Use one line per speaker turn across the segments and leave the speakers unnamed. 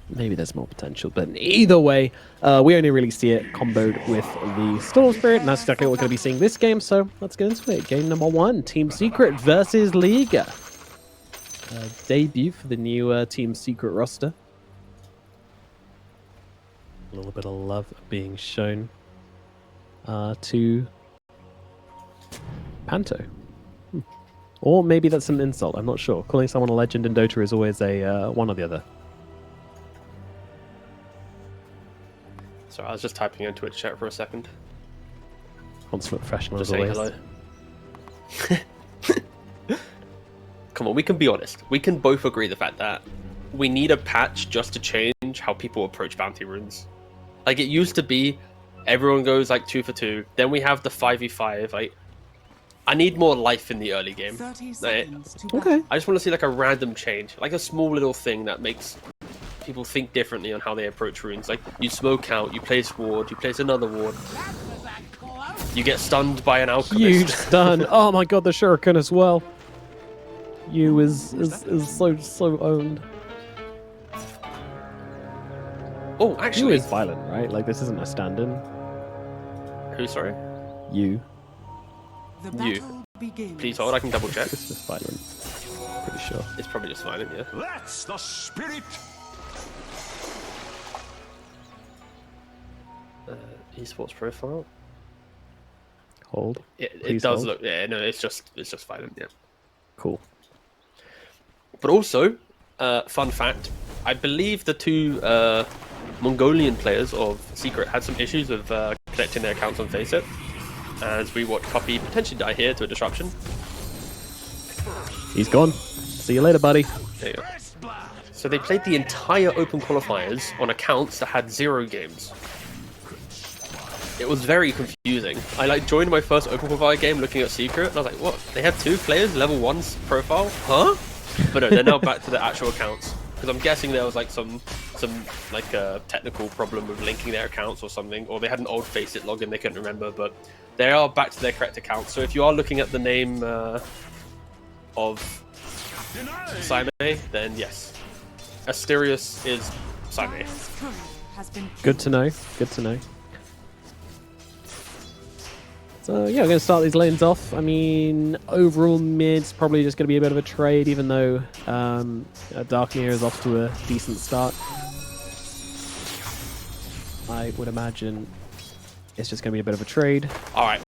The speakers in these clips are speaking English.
Maybe there's more potential, but either way, we only really see it comboed with the Storm Spirit, and that's exactly what we're going to be seeing this game, so let's get into it. Game number 1, Team Secret versus L1ga. Debut for the new Team Secret roster. A little bit of love being shown to Panto. Or maybe that's an insult, I'm not sure. Calling someone a legend in Dota is always a one or the other.
Sorry, I was just typing into Twitch chat for a second.
Consummate professional
Just
as
saying
always.
Hello. Come on, we can be honest. We can both agree the fact that we need a patch just to change how people approach bounty runes. Like, it used to be everyone goes like 2 for 2. Then we have the 5v5. Like, I need more life in the early game. Like,
Okay.
I just want to see like a random change, like a small little thing that makes people think differently on how they approach runes. Like, you smoke out, you place ward, you place another ward, you get stunned by an alchemist.
Huge stun. Oh my god, the shuriken as well. You is so owned.
Oh,
You
actually,
is violent, right? Like, this isn't a stand-in.
who? Sorry,
You.
you. Please hold. I can double check.
It's just violent. Pretty sure.
It's probably just violent, yeah.
That's the spirit.
Esports profile.
Hold.
It
Please
does
hold.
look. Yeah, no, it's just violent. Yeah.
Cool.
But also, fun fact, I believe the two Mongolian players of Secret had some issues with connecting their accounts on Faceit, as we watch Puppy potentially die here to a disruption.
He's gone. See you later, buddy.
There you go. So they played the entire Open Qualifiers on accounts that had 0 games. It was very confusing. I like joined my first Open Qualifier game looking at Secret, and I was like, what? They have 2 players, level 1's profile? Huh? But no, they're now back to the actual accounts. Because I'm guessing there was like some like technical problem with linking their accounts or something, or they had an old Faceit login they couldn't remember, but they are back to their correct accounts. So if you are looking at the name of Saime, then yes. Asterius is Saime.
Good to know. Good to know. So yeah, I'm going to start these lanes off. I mean, overall mid's probably just going to be a bit of a trade, even though Darknir is off to a decent start. I would imagine it's just going to be a bit of a trade.
Alright.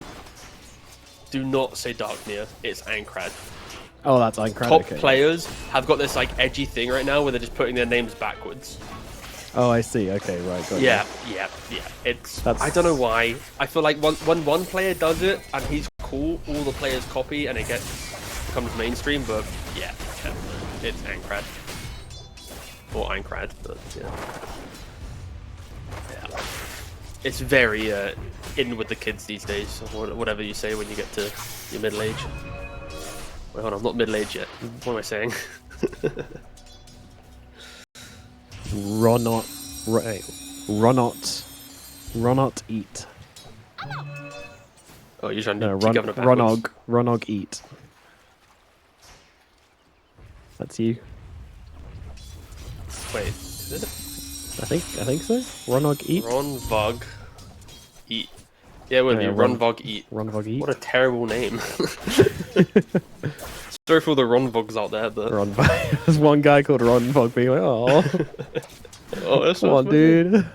Do not say Darknir, it's Ankrad.
Oh, that's Aincrad.
Top
Okay.
players have got this like edgy thing right now where they're just putting their names backwards.
Oh, I see. Okay, right. Got
Yeah,
you.
yeah. It's
That's-
I don't know why. I feel like when one player does it and he's cool, all the players copy and it becomes mainstream. But yeah, it's Ankrad or Aincrad. But yeah, it's very in with the kids these days, or whatever you say when you get to your middle age. Wait, hold on, I'm not middle age yet. What am I saying?
Ronot eat.
Oh, you're trying
No,
to keep governor backwards.
Ronog eat. That's you.
Wait, is it?
I think so. Ronog eat.
Ronvog eat. Yeah, it would be
Yeah,
Ronvog eat.
Ronog eat.
What a terrible name. Sorry for all the Ronvogs out there, but
There's one guy called Ronvog being like, oh,
oh, that's
come on, dude.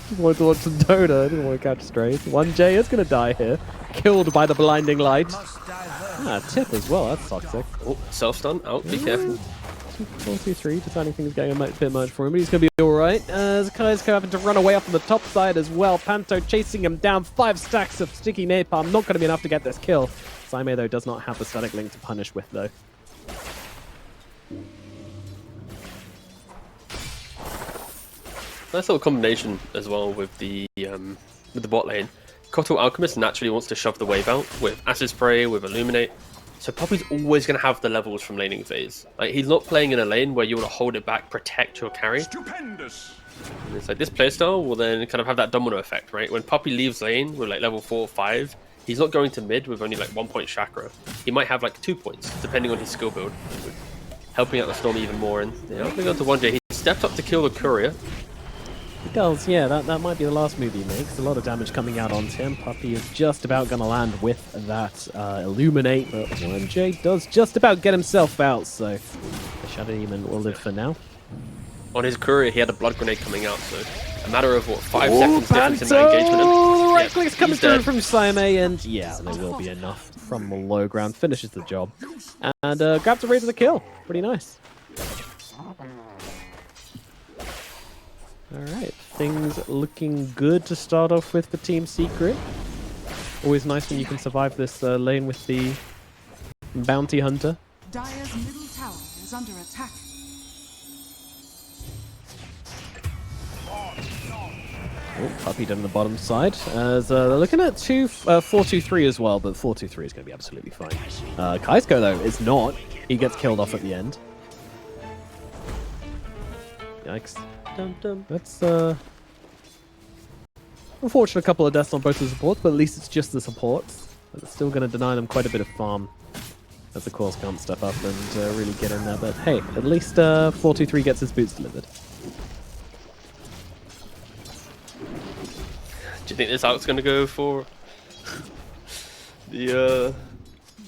Just wanted to watch some Dota. I didn't want to catch strays. 1J is gonna die here, killed by the blinding light. Ah, tip as well. That's toxic.
Oh, self stun out. Be careful.
1, 2, 3. Just anything's going a bit much for him, but he's going to be alright. Zakai's having to run away off on the top side as well. Panto chasing him down. 5 stacks of sticky napalm. Not going to be enough to get this kill. Saime, though, does not have the static link to punish with, though.
Nice little combination as well with the bot lane. Kotal Alchemist naturally wants to shove the wave out with Acid Spray, with Illuminate. So Poppy's always going to have the levels from laning phase. Like, he's not playing in a lane where you want to hold it back, protect your carry.
Stupendous.
And it's like this playstyle will then kind of have that domino effect, right? When Poppy leaves lane with like level 4 or 5, he's not going to mid with only like 1 point chakra. He might have like 2 points, depending on his skill build, helping out the Storm even more. And yeah, I'm going to go to 1J. He's stepped up to kill the courier.
He does, yeah, that might be the last move he makes. A lot of damage coming out onto him. Puppey is just about going to land with that Illuminate, but 1J does just about get himself out, so the Shadow Demon will live for now.
On his courier, he had a blood grenade coming out, so a matter of, what, 5 seconds difference in that engagement.
The right
Yeah,
click's coming
he's
through
dead.
from Saime, and yeah, there will be enough from the low ground. Finishes the job. And grabs a raid to the kill. Pretty nice. Alright, things looking good to start off with for Team Secret. Always nice when you can survive this lane with the Bounty Hunter.
Dire's middle tower is under attack.
Oh, Puppey down the bottom side. As they're looking at 4-2-3 as well, but 4-2-3 is going to be absolutely fine. Kaisko, though, is not. He gets killed off at the end. Yikes. That's unfortunate, a couple of deaths on both the supports, but at least it's just the supports. But it's still going to deny them quite a bit of farm as the cores can't step up and really get in there. But hey, at least 4-2-3 gets his boots delivered.
Do you think this out's going to go for the...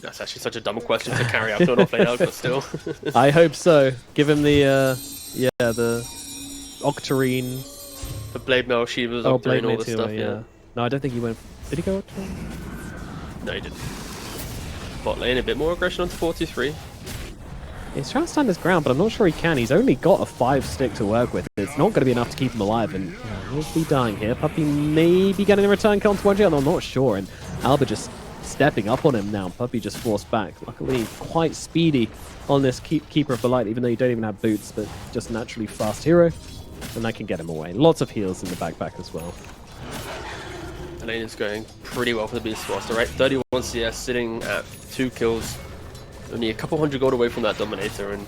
That's actually such a dumb question to carry out to an offlane out, but still.
I hope so. Give him the, the Octarine.
The Blade Mail, Shiva's,
Oh,
Octarine,
Blade
all
Mail
this
too,
stuff,
yeah. No, I don't think he went... Did he go Octarine?
No, he didn't. Bot lane, a bit more aggression onto 4-2-3.
He's trying to stand his ground, but I'm not sure he can. He's only got a 5-stick to work with. It's not going to be enough to keep him alive, and he'll be dying here. Puppey may be getting a return kill onto 1J, I'm not sure. And Alba just stepping up on him now. Puppey just forced back. Luckily, quite speedy on this Keeper of the Light, even though you don't even have boots, but just naturally fast hero. And that can get him away. Lots of heals in the backpack as well.
The lane is going pretty well for the Beastmaster, right? 31 CS, sitting at 2 kills. Only a couple hundred gold away from that Dominator, and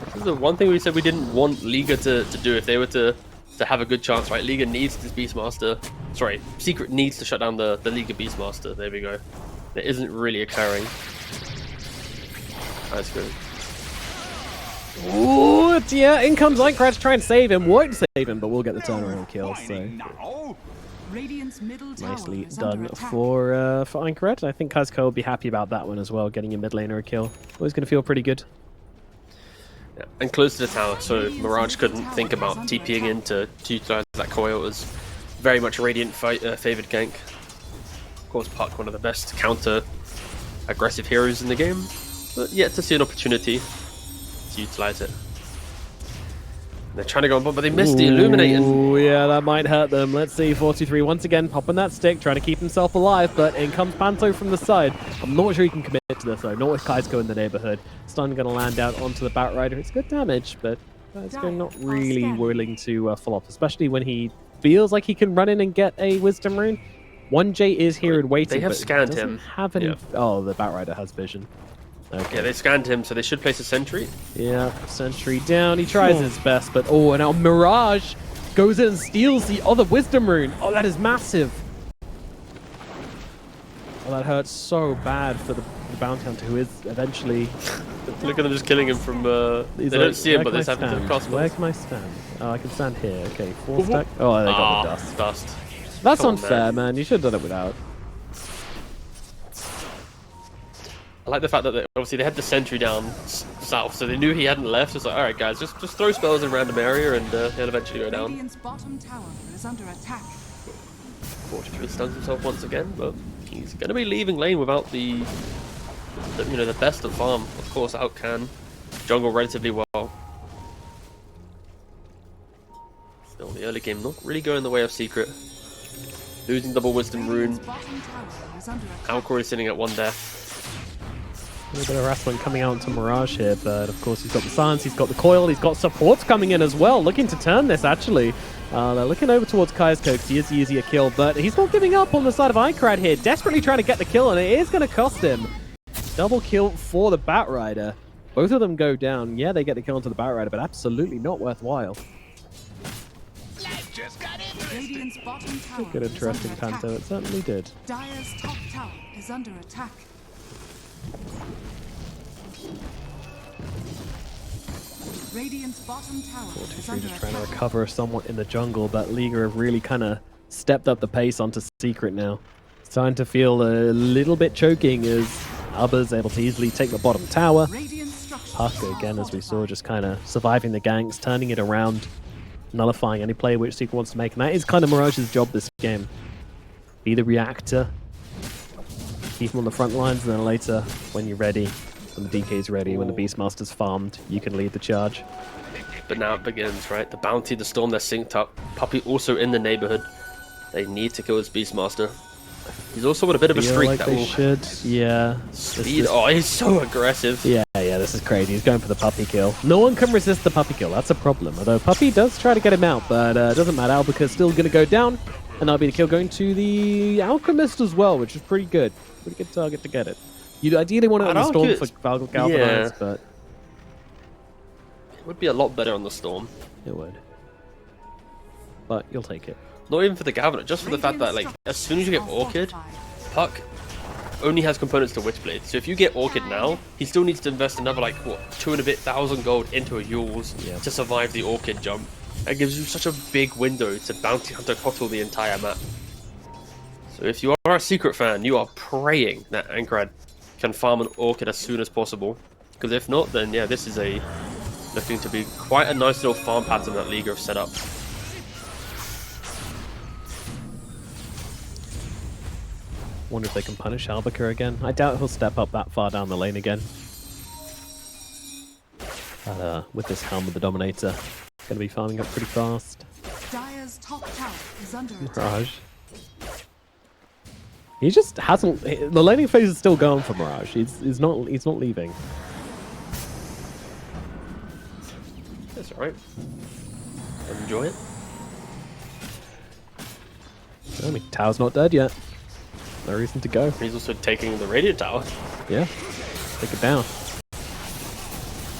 this is the one thing we said we didn't want Liga to do if they were to have a good chance, right? Liga needs this Beastmaster. Sorry, Secret needs to shut down the Liga Beastmaster. There we go. It isn't really occurring. That's good.
Ooh, yeah, in comes Inkrat to try and save him. Won't save him, but we'll get the turnaround kill, so...
Radiant's middle tower
Nicely
is
done
under attack.
for Inkrat. I think Kazko will be happy about that one as well, getting a mid laner a kill. Always going to feel pretty good.
Yeah, and close to the tower, so Mirage couldn't think about TPing in to utilize that coil. It was very much a Radiant favoured gank. Of course, Puck, one of the best counter aggressive heroes in the game, but yet to see an opportunity to utilize it. They're trying to go on bomb, but they missed the Illuminate.
Ooh, yeah, that might hurt them. Let's see, 43 once again popping that stick, trying to keep himself alive, but in comes Panto from the side. I'm not sure he can commit to this though, not with Kaisko in the neighborhood. Stun going to land out onto the Batrider. It's good damage, but Kaisko not really willing to follow up, especially when he feels like he can run in and get a Wisdom Rune. 1J is here and waiting,
They have
but
scanned
doesn't
him.
have any...
Yeah.
Oh, the Batrider has vision. Okay.
Yeah, they scanned him, so they should place a sentry.
Yeah, sentry down. He tries his best, but oh, and now Mirage goes in and steals the other Wisdom Rune. Oh, that is massive. Oh, that hurts so bad for the Bounty Hunter, who is eventually...
Look at them just killing him from... they
He's
don't
like,
see him,
"Where
but
can
they
I
have him to
stand?
cast
Where
spells.
can I stand? Oh, I can stand here. Okay, 4 stack. Oh, they got the dust.
Dust.
That's
Come on,
unfair, man. You should have done it without.
I like the fact that obviously they had the sentry down south, so they knew he hadn't left. It's like, all right, guys, just throw spells in a random area, and he'll eventually go down.
Radiant's bottom tower is under attack.
43 stuns himself once again, but he's going to be leaving lane without the best of farm. Of course, out can jungle relatively well. Still, the early game not really going the way of Secret. Losing double Wisdom Rune.
Radiant's bottom tower is under attack.
Alcor is sitting at 1 death.
A little bit of harassment coming out into Mirage here, but of course he's got the silence, he's got the coil, he's got supports coming in as well, looking to turn this actually. They're looking over towards Kaisko because he is the easier kill, but he's not giving up on the side of Ikrad here, desperately trying to get the kill, and it is going to cost him. Double kill for the Batrider. Both of them go down. Yeah, they get the kill onto the Batrider, but absolutely not worthwhile.
Radiant's bottom tower
Good
is
interesting
under attack.
Panto, it certainly did.
Dire's top tower is under attack. Radiant's bottom tower is
4-2-3
under
just trying to
attack.
recover somewhat in the jungle, but Liga have really kind of stepped up the pace onto Secret now. It's starting to feel a little bit choking as Alba's able to easily take the bottom tower.
Radiant structures
Puck,
are
again, as we saw,
fortified.
just kind of surviving the ganks, turning it around, nullifying any play which Secret wants to make. And that is kind of Mirage's job this game. Be the reactor, keep him on the front lines, and then later, when you're ready, when the DK's ready, when the Beastmaster's farmed, you can lead the charge.
But now it begins, right? The bounty, the storm, they're synced up. Puppy also in the neighborhood. They need to kill his Beastmaster. He's also got a bit of a
Feel
streak
like
that
they
will
should, yeah.
speed. Oh, he's so aggressive.
Yeah, this is crazy. He's going for the puppy kill. No one can resist the puppy kill. That's a problem. Although Puppy does try to get him out, but it doesn't matter. Albaca's still going to go down, and that'll be the kill going to the Alchemist as well, which is pretty good. Pretty good target to get it. You ideally want it on the Storm for Galvanize, but
it would be a lot better on the Storm.
it would. But you'll take it.
Not even for the Galvanize, just for the fact that, like, as soon as you get Orchid, Puck only has components to Witchblade. So if you get Orchid now, he still needs to invest another, like, what, 2,000 gold into a Yules to survive the Orchid jump. That gives you such a big window to bounty hunter Kotal the entire map. So if you are a Secret fan, you are praying that Ankrad can farm an Orchid as soon as possible. Because if not, then yeah, this is looking to be quite a nice little farm pattern that Liga have set up.
Wonder if they can punish Albaca again. I doubt he'll step up that far down the lane again. But with this Helm of the Dominator, going to be farming up pretty fast.
Dire's top tower is under attack.
Mirage. He just hasn't. The laning phase is still going for Mirage. He's not leaving.
That's alright. Enjoy it.
I mean, Tao's not dead yet. No reason to go.
He's also taking the Radiant Tower.
Yeah, take it down.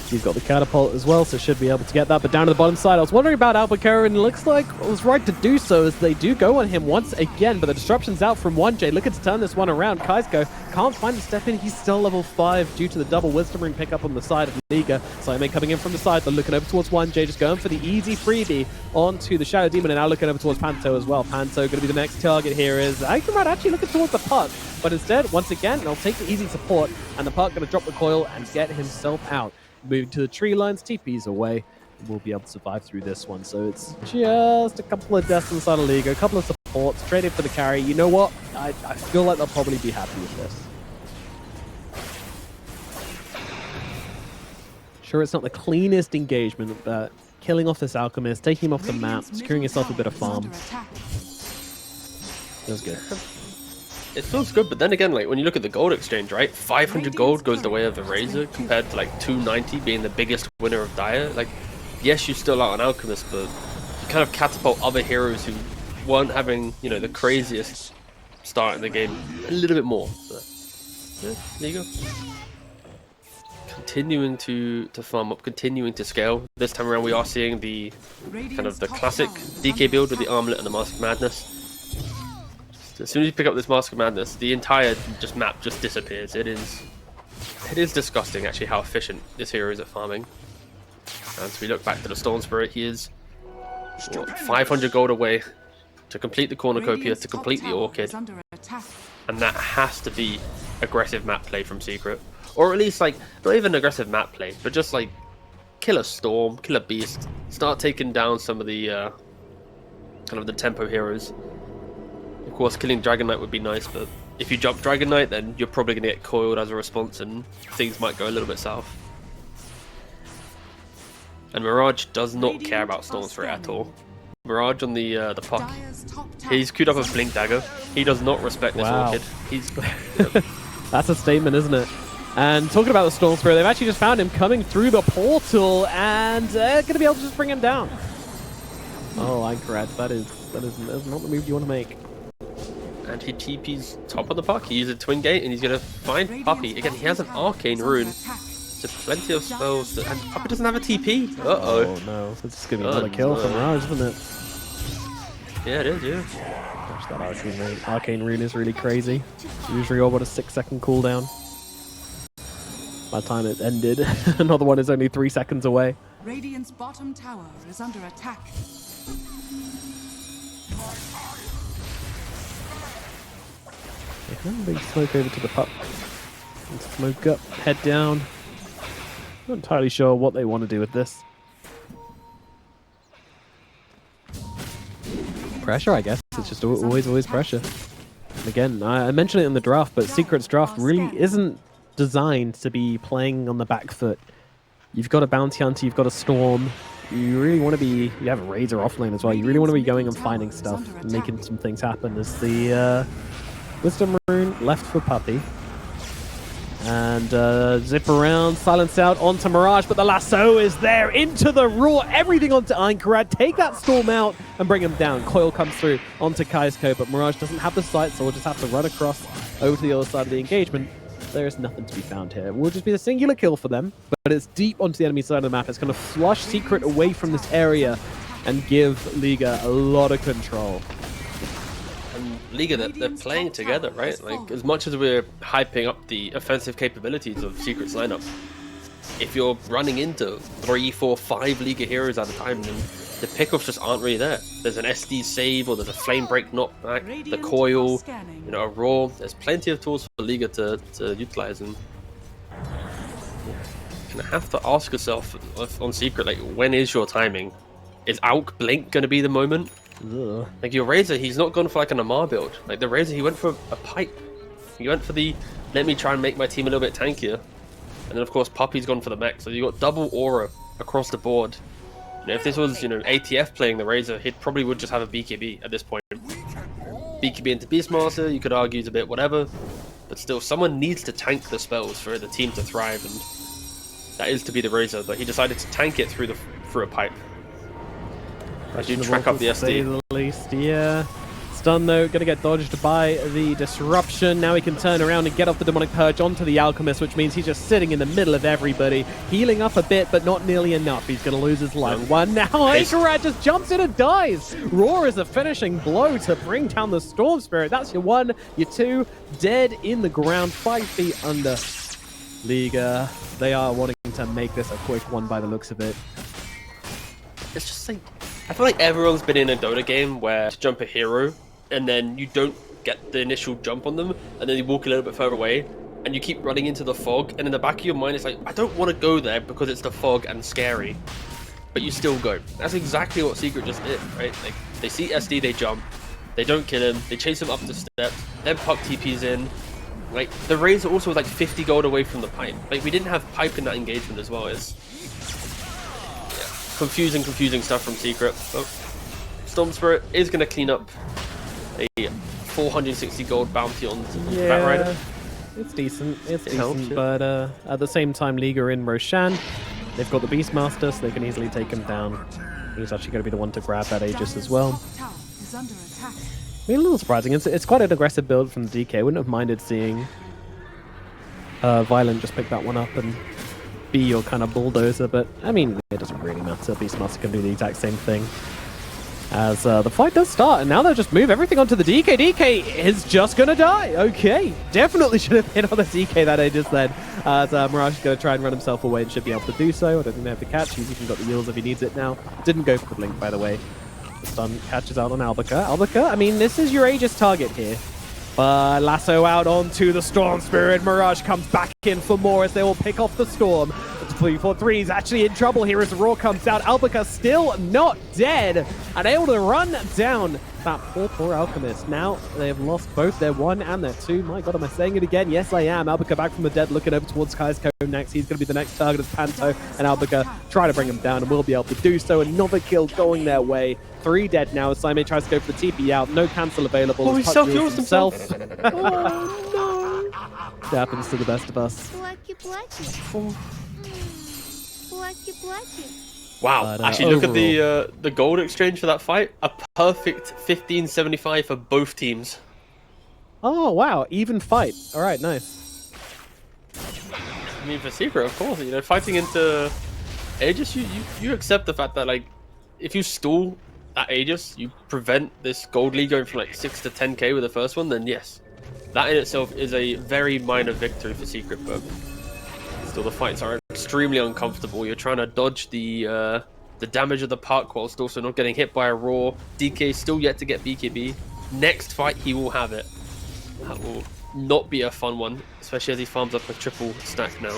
He's got the catapult as well, so should be able to get that. But down to the bottom side, I was wondering about Albuquerque, and it looks like it was right to do so as they do go on him once again. But the disruption's out from 1J, looking to turn this one around. Kaisko can't find the step in. He's still level 5 due to the double Wisdom Ring pickup on the side of Liga. Simon coming in from the side, but looking over towards 1J, just going for the easy freebie onto the Shadow Demon, and now looking over towards Panto as well. Panto going to be the next target here is Anchorman actually looking towards the Puck, but instead, once again, they'll take the easy support, and the Puck going to drop the coil and get himself out. Moving to the tree lines, TP's away, and we'll be able to survive through this one. So it's just a couple of deaths on the side of Liga, a couple of supports, traded for the carry. You know what? I feel like they'll probably be happy with this. Sure, it's not the cleanest engagement, but killing off this Alchemist, taking him off the map, securing yourself a bit of farm. Feels good.
It feels good, but then again, like when you look at the gold exchange, right? 500 gold goes the way of the Razor compared to like 290 being the biggest winner of Dire. Like, yes, you still out on Alchemist, but you kind of catapult other heroes who weren't having, you know, the craziest start in the game a little bit more. But yeah, there you go. Continuing to farm up, continuing to scale. This time around, we are seeing the kind of the classic DK build with the Armlet and the Mask of Madness. As soon as you pick up this Mask of Madness, the entire map just disappears. It is disgusting actually how efficient this hero is at farming. And as we look back to the Storm Spirit, he is what, 500 gold away to complete the Cornucopia, to complete the Orchid, and that has to be aggressive map play from Secret, or at least like not even aggressive map play, but just like kill a Storm, kill a Beast, start taking down some of the kind of the tempo heroes. Of course, killing Dragon Knight would be nice, but if you jump Dragon Knight, then you're probably going to get coiled as a response, and things might go a little bit south. And Mirage does not care about Storm Spirit at all. Mirage on the Puck, he's queued up a Blink Dagger. He does not respect this Orchid. He's
That's a statement, isn't it? And talking about the Storm Spirit, they've actually just found him coming through the portal, and they're going to be able to just bring him down. Oh, Anchorad, that is not the move you want to make.
And he TP's top of the Puck. He uses Twin Gate, and he's going to find Puppy. Again, he has an Arcane Rune. So plenty of spells. And Puppy doesn't have a TP. Uh-oh.
Oh, no. This is going to be another kill from Mirage, isn't it?
Yeah, it is, yeah.
Gosh, that Arcane Rune is really crazy. Usually all but a 6-second cooldown. By the time it ended, another one is only 3 seconds away.
Radiant's bottom tower is under attack.
They can big smoke over to the pup. And smoke up, head down. Not entirely sure what they want to do with this. Pressure, I guess. It's just always pressure. And again, I mentioned it in the draft, but Secret's draft really isn't designed to be playing on the back foot. You've got a bounty hunter, you've got a storm. You really want to be... You have a Razor offlane as well. You really want to be going and finding stuff and making some things happen. As the Wisdom Rune left for Puppy. And zip around, silence out onto Mirage, but the lasso is there into the Raw, everything onto Einkarad. Take that storm out and bring him down. Coil comes through onto Kaisko, but Mirage doesn't have the sight, so we'll just have to run across over to the other side of the engagement. There is nothing to be found here. It will just be the singular kill for them, but it's deep onto the enemy side of the map. It's going to flush Secret away from this area and give Liga a lot of control.
Liga, they're playing together, right? Like, as much as we're hyping up the offensive capabilities of Secret's lineup, if you're running into 3, 4, 5 Liga heroes at a time, then the pickoffs just aren't really there. There's an SD save, or there's a flame break knockback, the coil, you know, a raw. There's plenty of tools for Liga to utilize, and you have to ask yourself on Secret, like, when is your timing? Is Auk Blink going to be the moment?
Ugh.
Like, your Razor, he's not gone for like an Amar build. Like, the Razor, he went for a pipe. He went for the, let me try and make my team a little bit tankier. And then, of course, Puppy's gone for the mech. So you got double aura across the board. You know, if this was, you know, ATF playing the Razor, he probably would just have a BKB at this point. BKB into Beastmaster, you could argue it's a bit whatever. But still, someone needs to tank the spells for the team to thrive. And that is to be the Razor. But he decided to tank it through a pipe. As you track up the SD.
Say the least, yeah. Stun though, gonna get dodged by the disruption. Now he can turn around and get off the demonic purge onto the alchemist, which means he's just sitting in the middle of everybody, healing up a bit, but not nearly enough. He's gonna lose his life. One now. Einkarad just jumps in and dies. Roar is a finishing blow to bring down the Storm Spirit. That's your 1, your 2, dead in the ground, 5 feet under. Liga, they are wanting to make this a quick one by the looks of it.
It's just like, I feel like everyone's been in a Dota game where to jump a hero and then you don't get the initial jump on them and then you walk a little bit further away and you keep running into the fog, and in the back of your mind it's like, I don't want to go there because it's the fog and scary, but you still go. That's exactly what Secret just did, right? Like, they see SD, they jump, they don't kill him, they chase him up the steps, then Puck TP's in. Like, the Razor also was like 50 gold away from the pipe. Like, we didn't have pipe in that engagement as well. It's confusing stuff from Secret. Oh, Storm Spirit is going to clean up a 460 gold bounty on Bat Rider.
It's decent. It's decent,
helps, yeah.
but at the same time, Liga are in Roshan. They've got the Beastmaster, so they can easily take him down. He's actually going to be the one to grab that Aegis as well. I mean, a little surprising. It's quite an aggressive build from the DK. Wouldn't have minded seeing Violent just pick that one up and be your kind of bulldozer, but I mean, it doesn't really matter. Beastmaster can do the exact same thing. As the fight does start, and now they'll just move everything onto the DK. DK is just gonna die. Okay, definitely should have hit on the DK that Aegis then. As Mirage is gonna try and run himself away and should be able to do so. I don't think they have the catch. He's even got the heals if he needs it now. Didn't go for the blink, by the way. The stun catches out on L1ga. L1ga, I mean, this is your Aegis target here. But lasso out onto the Storm Spirit. Mirage comes back in for more as they will pick off the Storm. 343 is actually in trouble here as the Roar comes out. L1ga still not dead and able to run down that poor Alchemist. Now they have lost both their 1 and their 2. My god, am I saying it again? Yes, I am. L1ga back from the dead, looking over towards Kaisko next. He's going to be the next target of Panto, and L1ga try to bring him down and will be able to do so. Another kill going their way. 3 dead now as Saime tries to go for the TP out. No cancel available.
Oh, he self-heals himself.
Oh, no. It happens to the best of us.
Wow,
But,
actually look
overall,
at the gold exchange for that fight. A perfect 1575 for both teams.
Oh, wow. Even fight. All right, nice.
I mean, for Secret, of course, you know, fighting into Aegis, you accept the fact that, like, if you stall that Aegis, you prevent this gold lead going from like 6 to 10k with the first one, then yes. That in itself is a very minor victory for Secret, but still the fights aren't extremely uncomfortable. You're trying to dodge the damage of the puck whilst also not getting hit by a roar. DK still yet to get BKB. Next fight, he will have it. That will not be a fun one, especially as he farms up a triple stack now.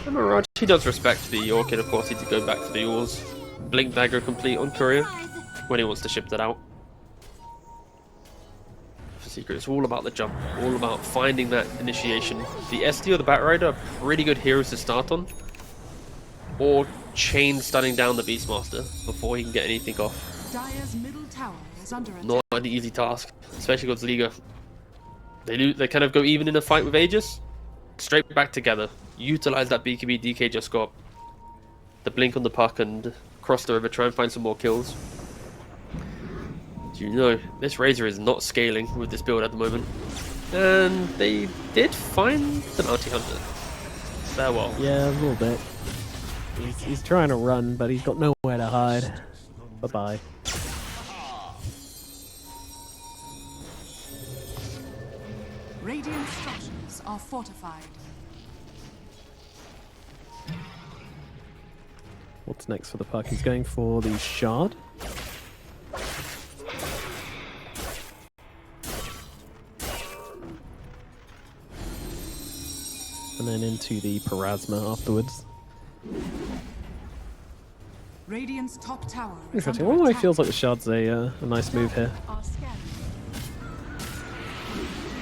And Mirage, he does respect the Orchid, of course. He did go back to the yours. Blink Dagger complete on Courier when he wants to ship that out. For Secret, it's all about the jump, all about finding that initiation. The SD or the Batrider are pretty good heroes to start on, or chain stunning down the Beastmaster before he can get anything off.
Dire's middle tower is under attack.
Not an easy task, especially against Liga. They kind of go even in a fight with Aegis, straight back together. Utilize that BKB DK just got, the blink on the puck, and cross the river, try and find some more kills. You know, this Razor is not scaling with this build at the moment. And they did find the Bounty Hunter. Farewell.
Yeah, a little bit. He's trying to run, but he's got nowhere to hide. Bye-bye.
Radiant structures are fortified.
What's next for the puck? He's going for the shard. And then into the Parasma afterwards.
Radiant's top tower is
Interesting.
under
Well, it
attack.
feels like the shard's a nice move here.
Are scanning.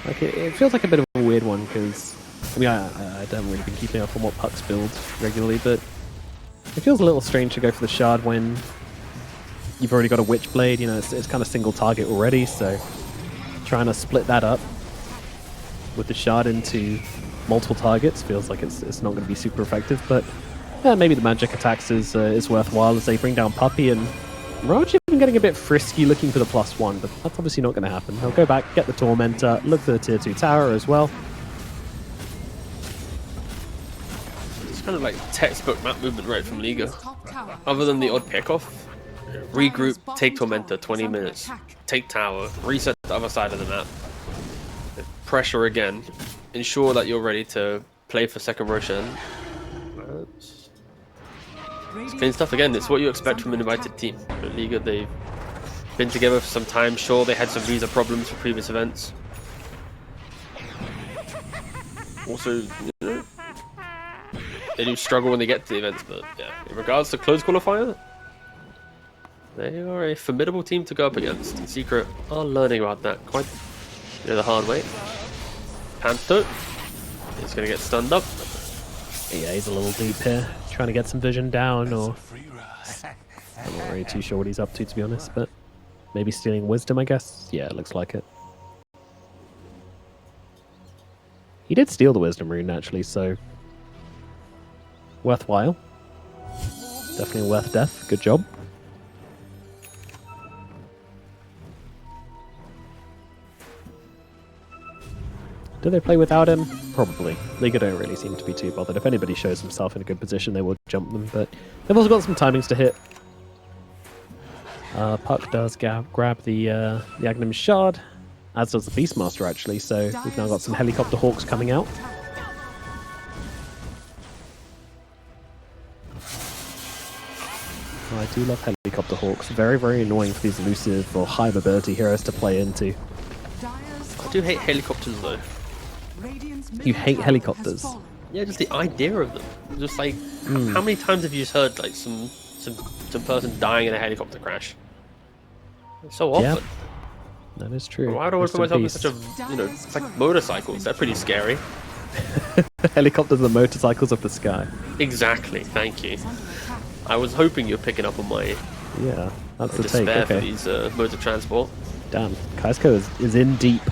Like it feels like a bit of a weird one because I mean I haven't really been keeping up on what pucks build regularly, but it feels a little strange to go for the shard when you've already got a Witchblade. You know, it's kind of single target already, so trying to split that up with the shard into multiple targets feels like it's not going to be super effective. But yeah, maybe the magic attacks is worthwhile as they bring down Puppey, and Mirage even getting a bit frisky looking for the +1, but that's obviously not going to happen. They'll go back, get the Tormentor, look for the tier 2 tower as well.
It's kind of like textbook map movement right from Liga.
Top tower
Other
has
than the
fallen.
odd pickoff, regroup, take Tormentor, 20 minutes, take tower, reset the other side of the map, pressure again, ensure that you're ready to play for second Roshan. Clean stuff again. It's what you expect from an invited team. At Liga, they've been together for some time. Sure, they had some visa problems for previous events. Also, you know, they do struggle when they get to the events, but yeah, in regards to closed qualifier, they are a formidable team to go up against. And Secret are learning about that quite the hard way. Panther is going to get stunned up.
Yeah, he's a little deep here, trying to get some vision down, or I'm not really too sure what he's up to be honest, but maybe stealing wisdom, I guess. Yeah, it looks like it. He did steal the wisdom rune actually, so worthwhile. Definitely worth death. Good job. Do they play without him? Probably. Liga don't really seem to be too bothered. If anybody shows himself in a good position, they will jump them, but they've also got some timings to hit. Puck does grab the Aghanim Shard, as does the Beastmaster actually, so we've now got some Helicopter Hawks coming out. I do love Helicopter Hawks. Very, very annoying for these elusive or high mobility heroes to play into.
I do hate helicopters though.
You hate helicopters?
Yeah, just the idea of them. Just like, how many times have you just heard like some person dying in a helicopter crash? So often.
Yeah, that is true.
Why do I put myself in such a, it's like motorcycles. They're pretty scary.
Helicopters are motorcycles of the sky.
Exactly. Thank you. I was hoping you're picking up on my
Yeah, that's the take.
despair for
Okay.
these modes of transport.
Damn, Kaisko is in deep.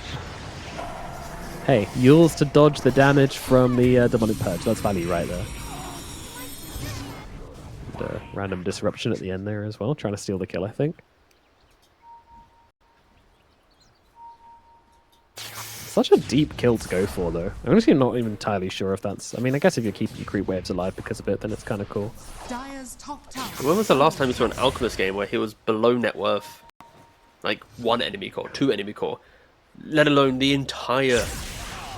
Hey, Yules to dodge the damage from the Demonic Purge. That's value right there. And, random disruption at the end there as well, trying to steal the kill, I think. Such a deep kill to go for, though. I'm honestly not even entirely sure if that's... I mean, I guess if you're keeping your creep waves alive because of it, then it's kind of cool.
Dire's top tower.
When was the last time you saw an Alchemist game where he was below net worth? Like one enemy core, two enemy core, let alone the entire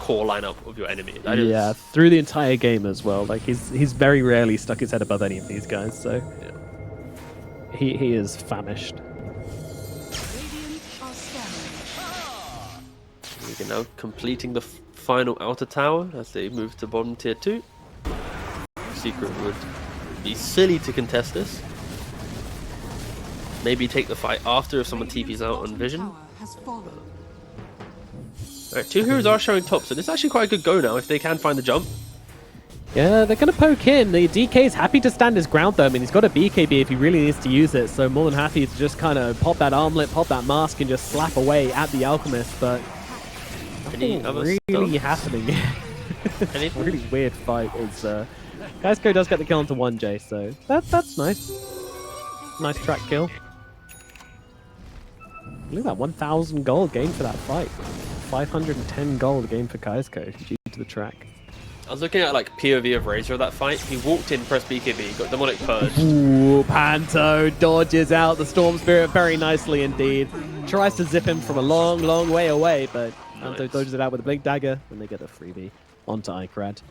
core lineup of your enemy.
Yeah, through the entire game as well. Like he's very rarely stuck his head above any of these guys, so
Yeah.
he is famished.
Radiant are scanning.
We're now completing the final outer tower as they move to bottom tier 2. Secret would be silly to contest this. Maybe take the fight after if someone TP's out on Vision.
Tower has fallen.
Alright, 2 heroes are showing top, so this is actually quite a good go now if they can find the jump.
Yeah, they're going to poke in. The DK's happy to stand his ground, though. I mean, he's got a BKB if he really needs to use it, so more than happy to just kind of pop that armlet, pop that mask, and just slap away at the Alchemist, but
Any
nothing
other
really
stuff?
happening.
Anything?
Really weird fight. Is Guysko does get the kill onto 1J, so that's nice. Nice track kill. Look at that, 1,000 gold gained for that fight. 510 gold gained for Guysko due to the track.
I was looking at like POV of Razor of that fight. He walked in, pressed BKB, got demonic purged.
Ooh, Panto dodges out the Storm Spirit very nicely indeed. Tries to zip him from a long, long way away, but Panto
Nice.
dodges it out with a Blink Dagger, and they get the freebie onto Ikrad.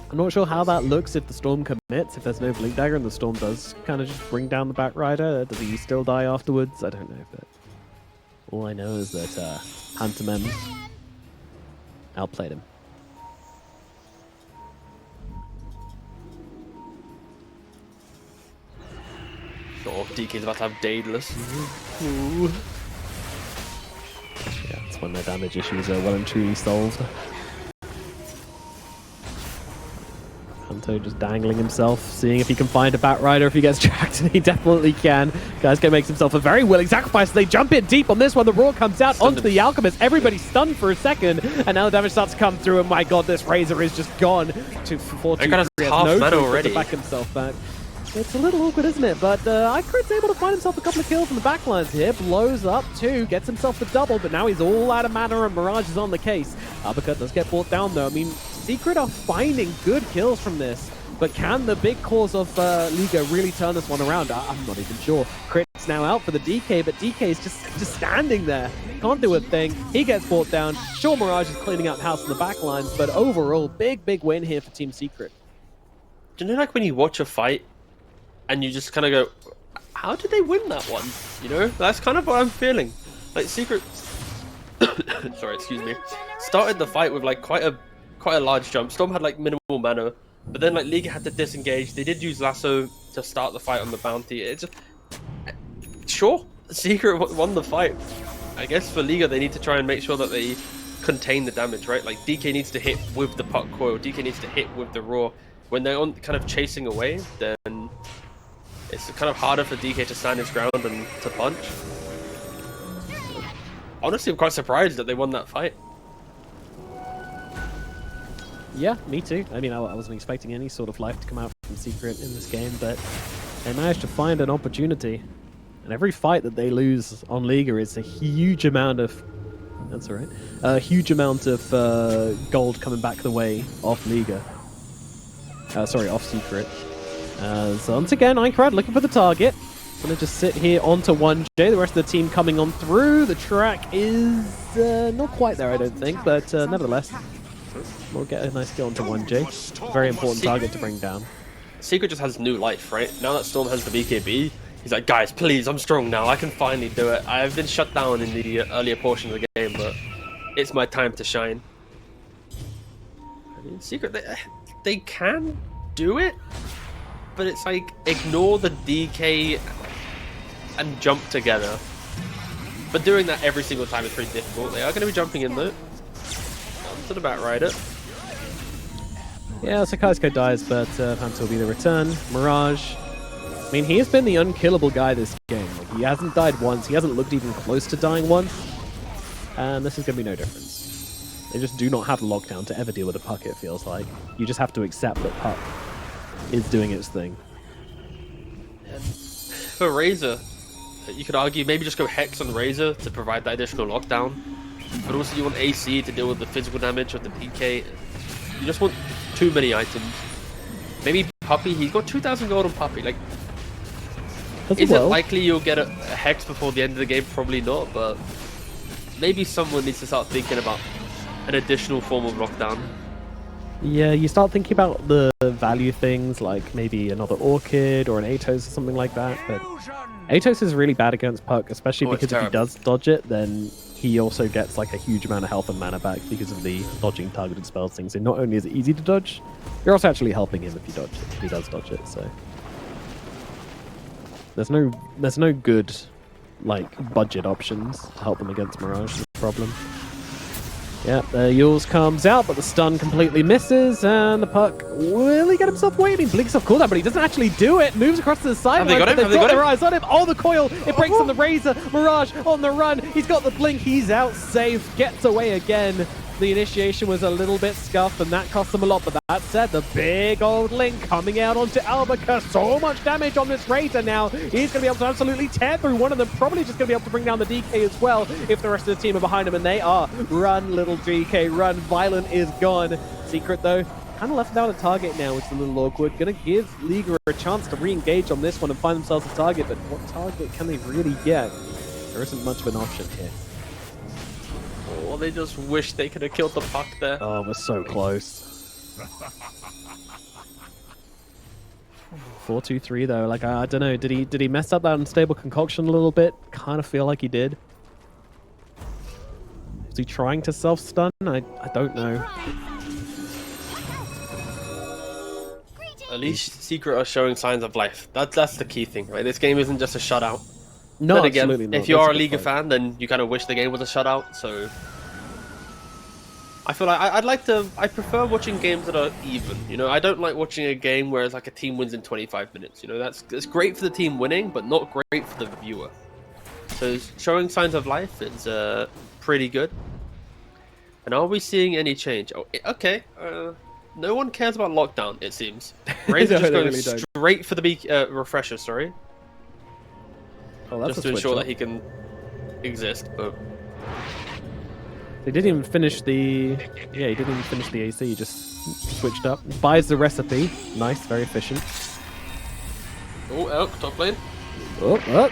I'm not sure how that looks if the Storm commits, if there's no Blink Dagger and the Storm does kind of just bring down the back rider. Does he still die afterwards? I don't know, but all I know is that Pantomime outplayed him.
Oh, DK's about to have Daedalus.
Yeah, that's when their damage issues are well and truly solved. Panto just dangling himself, seeing if he can find a Batrider if he gets tracked, and he definitely can. Guysko makes himself a very willing sacrifice. They jump in deep on this one. The Roar comes out onto the Alchemist. Everybody's stunned for a second, and now the damage starts to come through, and my god, this Razor is just gone. 2-4-2.
That guy has half mana already.
To back himself back. It's a little awkward, isn't it? But Ikrad's able to find himself a couple of kills in the backlines here. Blows up 2, gets himself the double, but now he's all out of mana and Mirage is on the case. Uppercut does get brought down though. I mean, Secret are finding good kills from this, but can the big cause of Liga really turn this one around? I'm not even sure. Crit's now out for the DK, but DK is just standing there. Can't do a thing. He gets brought down. Sure, Mirage is cleaning up house in the backlines, but overall, big win here for Team Secret.
Do you know, like when you watch a fight and you just kind of go, how did they win that one? You know, that's kind of what I'm feeling. Like Secret, sorry, excuse me, started the fight with like quite a large jump. Storm had like minimal mana, but then like Liga had to disengage. They did use Lasso to start the fight on the bounty. It's just, sure, Secret won the fight. I guess for Liga they need to try and make sure that they contain the damage, right? Like DK needs to hit with the puck coil. DK needs to hit with the Roar. When they're on kind of chasing away, then it's kind of harder for DK to stand his ground and to punch. Honestly, I'm quite surprised that they won that fight.
Yeah, me too. I mean, I wasn't expecting any sort of life to come out from Secret in this game, but they managed to find an opportunity. And every fight that they lose on Liga is a huge amount of... That's alright. A huge amount of gold coming back the way off Liga. Sorry, off Secret. So once again, Ikrad looking for the target. Gonna just sit here onto 1J. The rest of the team coming on through. The track is not quite there, I don't think, but nevertheless, we'll get a nice kill onto 1J. Very important target to bring down.
Secret just has new life, right? Now that Storm has the BKB, he's like, guys, please, I'm strong now. I can finally do it. I've been shut down in the earlier portion of the game, but it's my time to shine. I mean, Secret, they can do it, but it's like, ignore the DK and jump together. But doing that every single time is pretty difficult. They are going to be jumping in though. Onto the Batrider.
Yeah, so Guysko dies, but Panto will be the return. Mirage. I mean, he has been the unkillable guy this game. Like, he hasn't died once. He hasn't looked even close to dying once. And this is going to be no difference. They just do not have lockdown to ever deal with a puck, it feels like. You just have to accept that puck is doing its thing.
For Razor, you could argue maybe just go Hex on Razor to provide that additional lockdown. But also you want AC to deal with the physical damage of the PK. You just want too many items. Maybe Puppy, he's got 2,000 gold on Puppy. Like, is it likely you'll get a Hex before the end of the game? Probably not, but maybe someone needs to start thinking about an additional form of lockdown.
Yeah, you start thinking about the value things, like maybe another Orchid or an Atos or something like that, but Atos is really bad against Puck, especially because if he does dodge it, then he also gets like a huge amount of health and mana back because of the dodging targeted spells thing. So not only is it easy to dodge, you're also actually helping him if you dodge it, if he does dodge it. So there's no good like budget options to help them against Mirage. Is the problem. Yeah, the Yules comes out, but the stun completely misses, and the Puck will he get himself waiting? Blinks off cooldown, but he doesn't actually do it. Moves across to the sideline.
Have they got
their eyes on him. Oh, the coil! It breaks on the Razor. Mirage on the run. He's got the blink. He's out safe. Gets away again. The initiation was a little bit scuffed, and that cost them a lot. But that said, the big old link coming out onto L1ga. So much damage on this Razor now. He's going to be able to absolutely tear through one of them. Probably just going to be able to bring down the DK as well if the rest of the team are behind him, and they are. Run, little DK, run. Violent is gone. Secret, though, kind of left without a target now, which is a little awkward. Going to give Liga a chance to re-engage on this one and find themselves a target, but what target can they really get? There isn't much of an option here.
Or they just wish they could have killed the Puck there.
Oh, we're so close. 4-2-3 though. Like I don't know. Did he mess up that unstable concoction a little bit? Kind of feel like he did. Is he trying to self-stun? I don't know.
At least Secret are showing signs of life. That's the key thing, right? This game isn't just a shutout.
No,
then again,
absolutely not.
if you
That's
are
a
a
good
Liga
point.
fan, then you kind of wish the game was a shutout. So I feel like I prefer watching games that are even. You know, I don't like watching a game where it's like a team wins in 25 minutes. You know, that's great for the team winning, but not great for the viewer. So showing signs of life is pretty good. And are we seeing any change? Oh, okay. No one cares about lockdown, it seems. Razor
No,
just
they
going
really don't.
straight for the refresher. Sorry.
Oh, that's
Just
a
to
switch
ensure
up.
that he can exist, but
He didn't even finish the... Yeah, he didn't even finish the AC. He just switched up. Buys the recipe. Nice, very efficient.
oh, Elk top lane.
Oh, oh.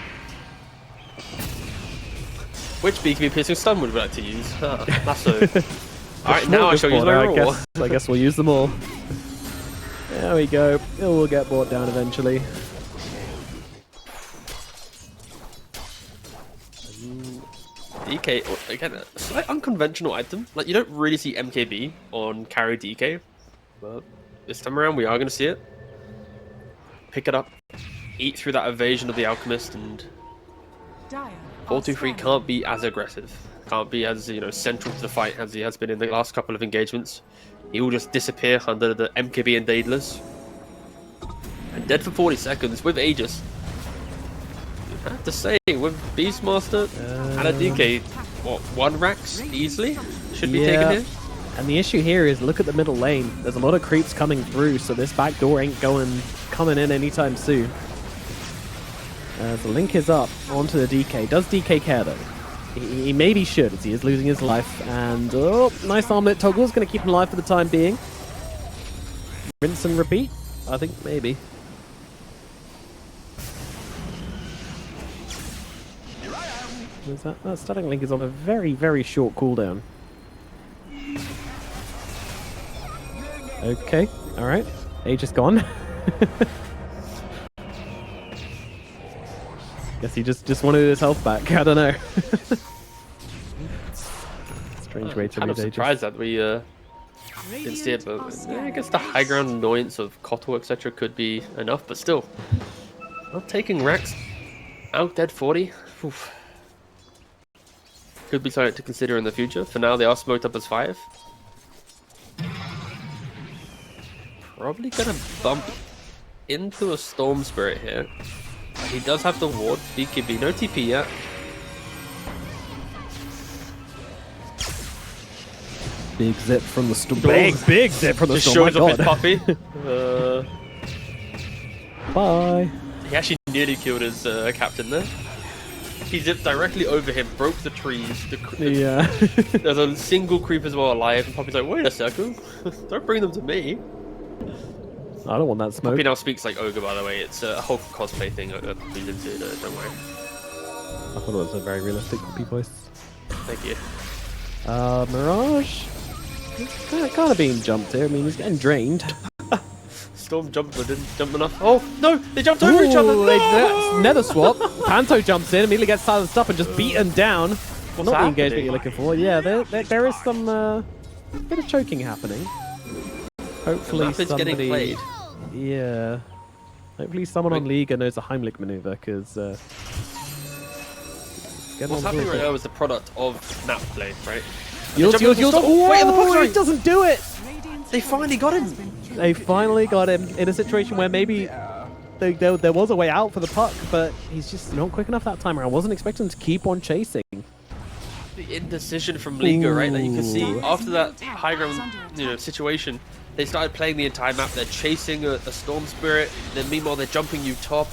Which BKB piercing stun would we like to use? That's a... Alright, now I
This
shall use
quarter,
my raw.
I guess we'll use them all. There we go. It will get brought down eventually.
DK, again, a slight unconventional item. Like, you don't really see MKB on carry DK, but this time around we are going to see it. Pick it up, eat through that evasion of the Alchemist, and
Dire
4-2-3 can't be as aggressive. Can't be as, you know, central to the fight as he has been in the last couple of engagements. He will just disappear under the MKB and Daedalus. And dead for 40 seconds with Aegis. I have to say, with Beastmaster and a DK, what, 1 Rax easily should be taken here?
And the issue here is, look at the middle lane. There's a lot of creeps coming through, so this back door ain't coming in anytime soon. The link is up onto the DK. Does DK care though? He maybe should, as he is losing his life. And oh, nice armlet toggle is going to keep him alive for the time being. Rinse and repeat? I think maybe. Where's that? That stunning link is on a very, very short cooldown. Okay, alright. Age is gone. Guess he just wanted his health back. I don't know. Strange way to
Kind of
read Aegis.
surprised that we didn't see it, but yeah, I guess the high ground annoyance of Kotal, etc. could be enough, but still. Not taking Rex out dead 40. Oof. Could be something to consider in the future. For now, they are smoked up as 5. Probably gonna bump into a Storm Spirit here. He does have the ward. BKB, no TP yet.
Big zip from the storm. Big zip from the
Just
storm.
shows
My
up his
God.
puppy.
Bye.
He actually nearly killed his captain there. He zipped directly over him, broke the trees.
Yeah.
There's a single creep as well alive, and Poppy's like, wait a second, don't bring them to me.
I don't want that smoke.
Poppy now speaks like Ogre, by the way. It's a whole cosplay thing. Poppy's into it, don't worry.
I thought it was a very realistic Poppy voice.
Thank you.
Mirage? Kind of being jumped here. I mean, he's getting drained.
Storm jumped but didn't jump enough. Oh, no! They jumped over each other! No!
Nether swap. Panto jumps in, immediately gets silenced up and just beaten down. Not the
happening?
engagement you're looking for. Yeah, there is some bit of choking happening. Hopefully
Map is getting
somebody...
played.
Yeah. Hopefully someone on Liga knows the Heimlich maneuver, because...
What's happening right now is the product of map play, right?
Yours.
Oh, wait, in the box, sorry.
It doesn't do it!
They finally got him!
They finally got him in a situation where maybe there was a way out for the puck, but he's just not quick enough that time around. I wasn't expecting him to keep on chasing.
The indecision from Liga, right? Like you can see after that high ground, situation, they started playing the entire map. They're chasing a Storm Spirit, then meanwhile they're jumping you top.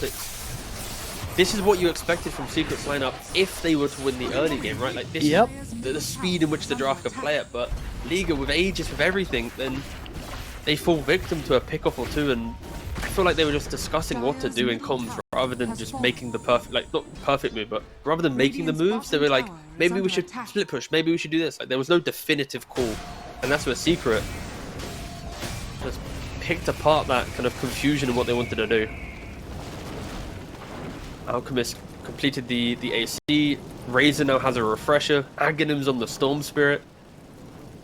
This is what you expected from Secret's lineup if they were to win the early game, right? Like this is the speed in which the draft could play it, but Liga with Aegis, with everything, then they fall victim to a pickoff or two, and I feel like they were just discussing what to do in comms rather than just making the perfect, like not perfect move, but rather than making the moves, they were like, maybe we should split push, maybe we should do this. Like there was no definitive call, and that's where Secret just picked apart that kind of confusion in what they wanted to do. Alchemist completed the AC. Razor now has a refresher. Aghanim's on the Storm Spirit.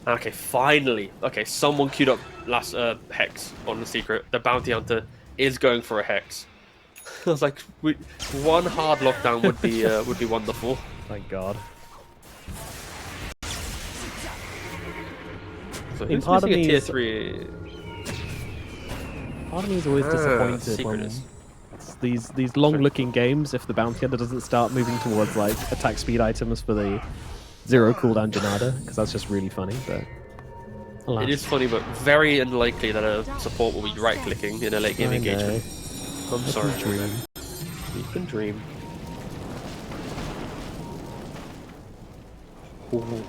Okay, finally. Okay, someone queued up last Hex on the Secret. The Bounty Hunter is going for a Hex. I was like, one hard lockdown would be wonderful.
Thank God.
So who's missing a tier 3?
Part of me is always disappointed
Secret
when
is.
these long-looking games, if the Bounty Hunter doesn't start moving towards like attack speed items for the 0 cooldown Janada, because that's just really funny. But alas.
It is funny, but very unlikely that a support will be right-clicking in a late game engagement. I'm sorry.
Dream.
You can dream. Ooh.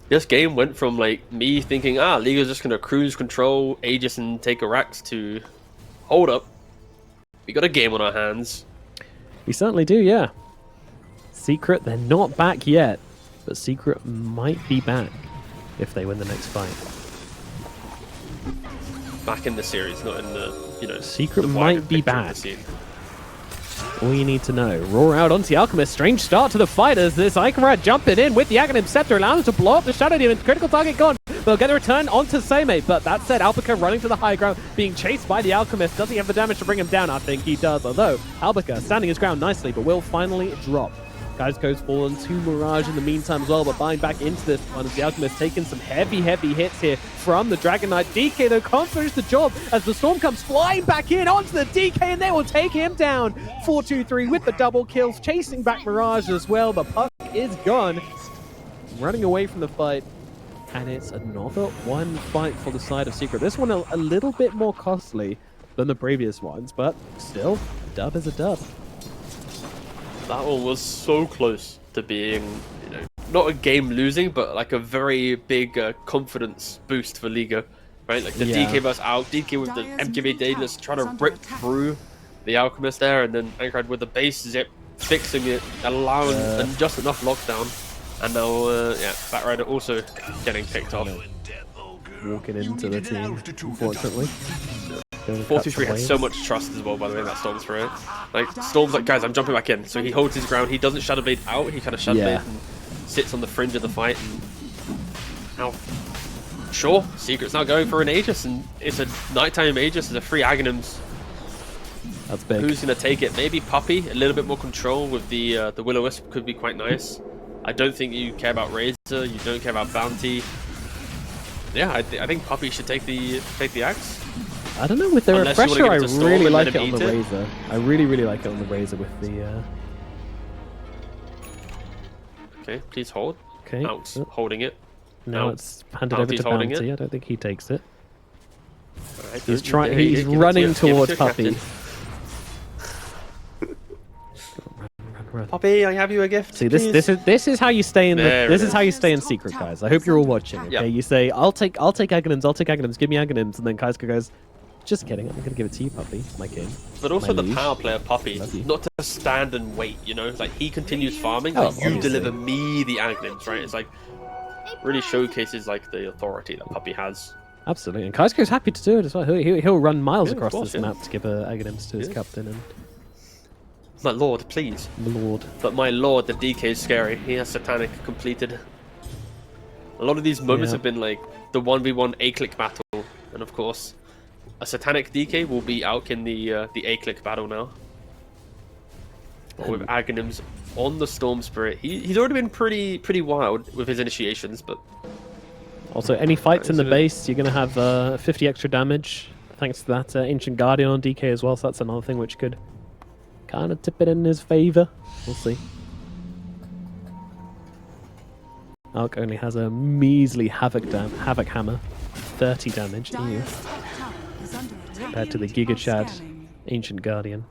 This game went from like me thinking, Liga's just gonna cruise control Aegis and take a Rax to hold up. We got a game on our hands.
We certainly do, yeah. Secret, they're not back yet, but Secret might be back if they win the next fight.
Back in the series, not in the,
Secret
the wider
might be
picture of the
back.
scene.
All you need to know. Roar out onto the Alchemist. Strange start to the fighters. This Icarad jumping in with the Aghanim Scepter, allowing them to blow up the Shadow Demon. Critical target gone. They'll get a return onto Seimei, but that said, Alpaca running to the high ground, being chased by the Alchemist. Does he have the damage to bring him down? I think he does, although Alpaca standing his ground nicely, but will finally drop. Guys goes fallen to Mirage in the meantime as well, but buying back into this one as the Alchemist taking some heavy hits here from the Dragon Knight. DK though can't finish the job as the Storm comes flying back in onto the DK and they will take him down. 4-2-3 with the double kills, chasing back Mirage as well. The puck is gone, running away from the fight. And it's another one fight for the side of Secret. This one a little bit more costly than the previous ones, but still, a dub is a dub.
That one was so close to being, not a game losing, but like a very big confidence boost for Liga, right? Like the DK versus Alk, DK with the MKB Daedalus trying to rip through the Alchemist there, and then Ankrad with the base zip, fixing it, allowing just enough lockdown. And now, Batrider also getting picked off.
Walking into the team, unfortunately.
4-2-3 has so much trust as well, by the way, in that Storm Spirit. Like, Storm's like, guys, I'm jumping back in. So he holds his ground. He doesn't Shadow Blade out. He kind of Shadow Blade and sits on the fringe of the fight. And now, sure, Secret's now going for an Aegis, and it's a nighttime Aegis. It's a free Aghanims.
That's big.
Who's going to take it? Maybe Puppey. A little bit more control with the Will-O-Wisp could be quite nice. I don't think you care about Razor. You don't care about Bounty. Yeah, I think Puppey should take the Axe.
I don't know, with the
Unless
refresher, I really like it
him
on the
eat it.
Razor. I really like it on the Razor with the...
Okay, please hold.
Okay.
Out, holding it.
Now
Out.
it's handed over
Bounty's
to
holding
Bounty.
it.
I don't think he takes it.
Right,
He's
give
trying.
it
He's
to
running
give it to
towards
your
Puppey.
captain. Puppey, I have you a gift.
See, this is how you stay in
There
this
it
is how you stay in Secret, guys. I hope you're all watching. Okay,
Yeah.
you say, I'll take Aghanims, give me Aghanims, and then Kaiska goes, Just kidding. I'm gonna give it to you, puppy. My king.
But also
My
the
liege.
power player Puppy,
Love you.
not to stand and wait, you know? Like, he continues farming,
Oh,
like, you
obviously.
deliver me the Agnins, right? It's like, really showcases, like, the authority that Puppy has.
Absolutely. And Kaisko's happy to do it as well. He'll run miles
Yeah, of
across
course,
this
yeah.
map to give Aghanims to his
Yeah.
captain and
My lord, please.
the lord.
But my lord, the DK is scary. He has Satanic completed. A lot of these moments
Yeah.
have been like the 1v1 A-click battle, and of course, a Satanic DK will be out in the A-click battle now. But with Aghanims on the Storm Spirit, he's already been pretty wild with his initiations, but
Also, any fights in the
Isn't it-
base, you're going to have 50 extra damage, thanks to that Ancient Guardian on DK as well, so that's another thing which could kind of tip it in his favor. We'll see. Alk only has a measly Havoc Hammer, 30 damage, ew,
Dire's top tower is under attack.
compared to the
Radiant
Giga
are
Chad
scanning.
Ancient Guardian.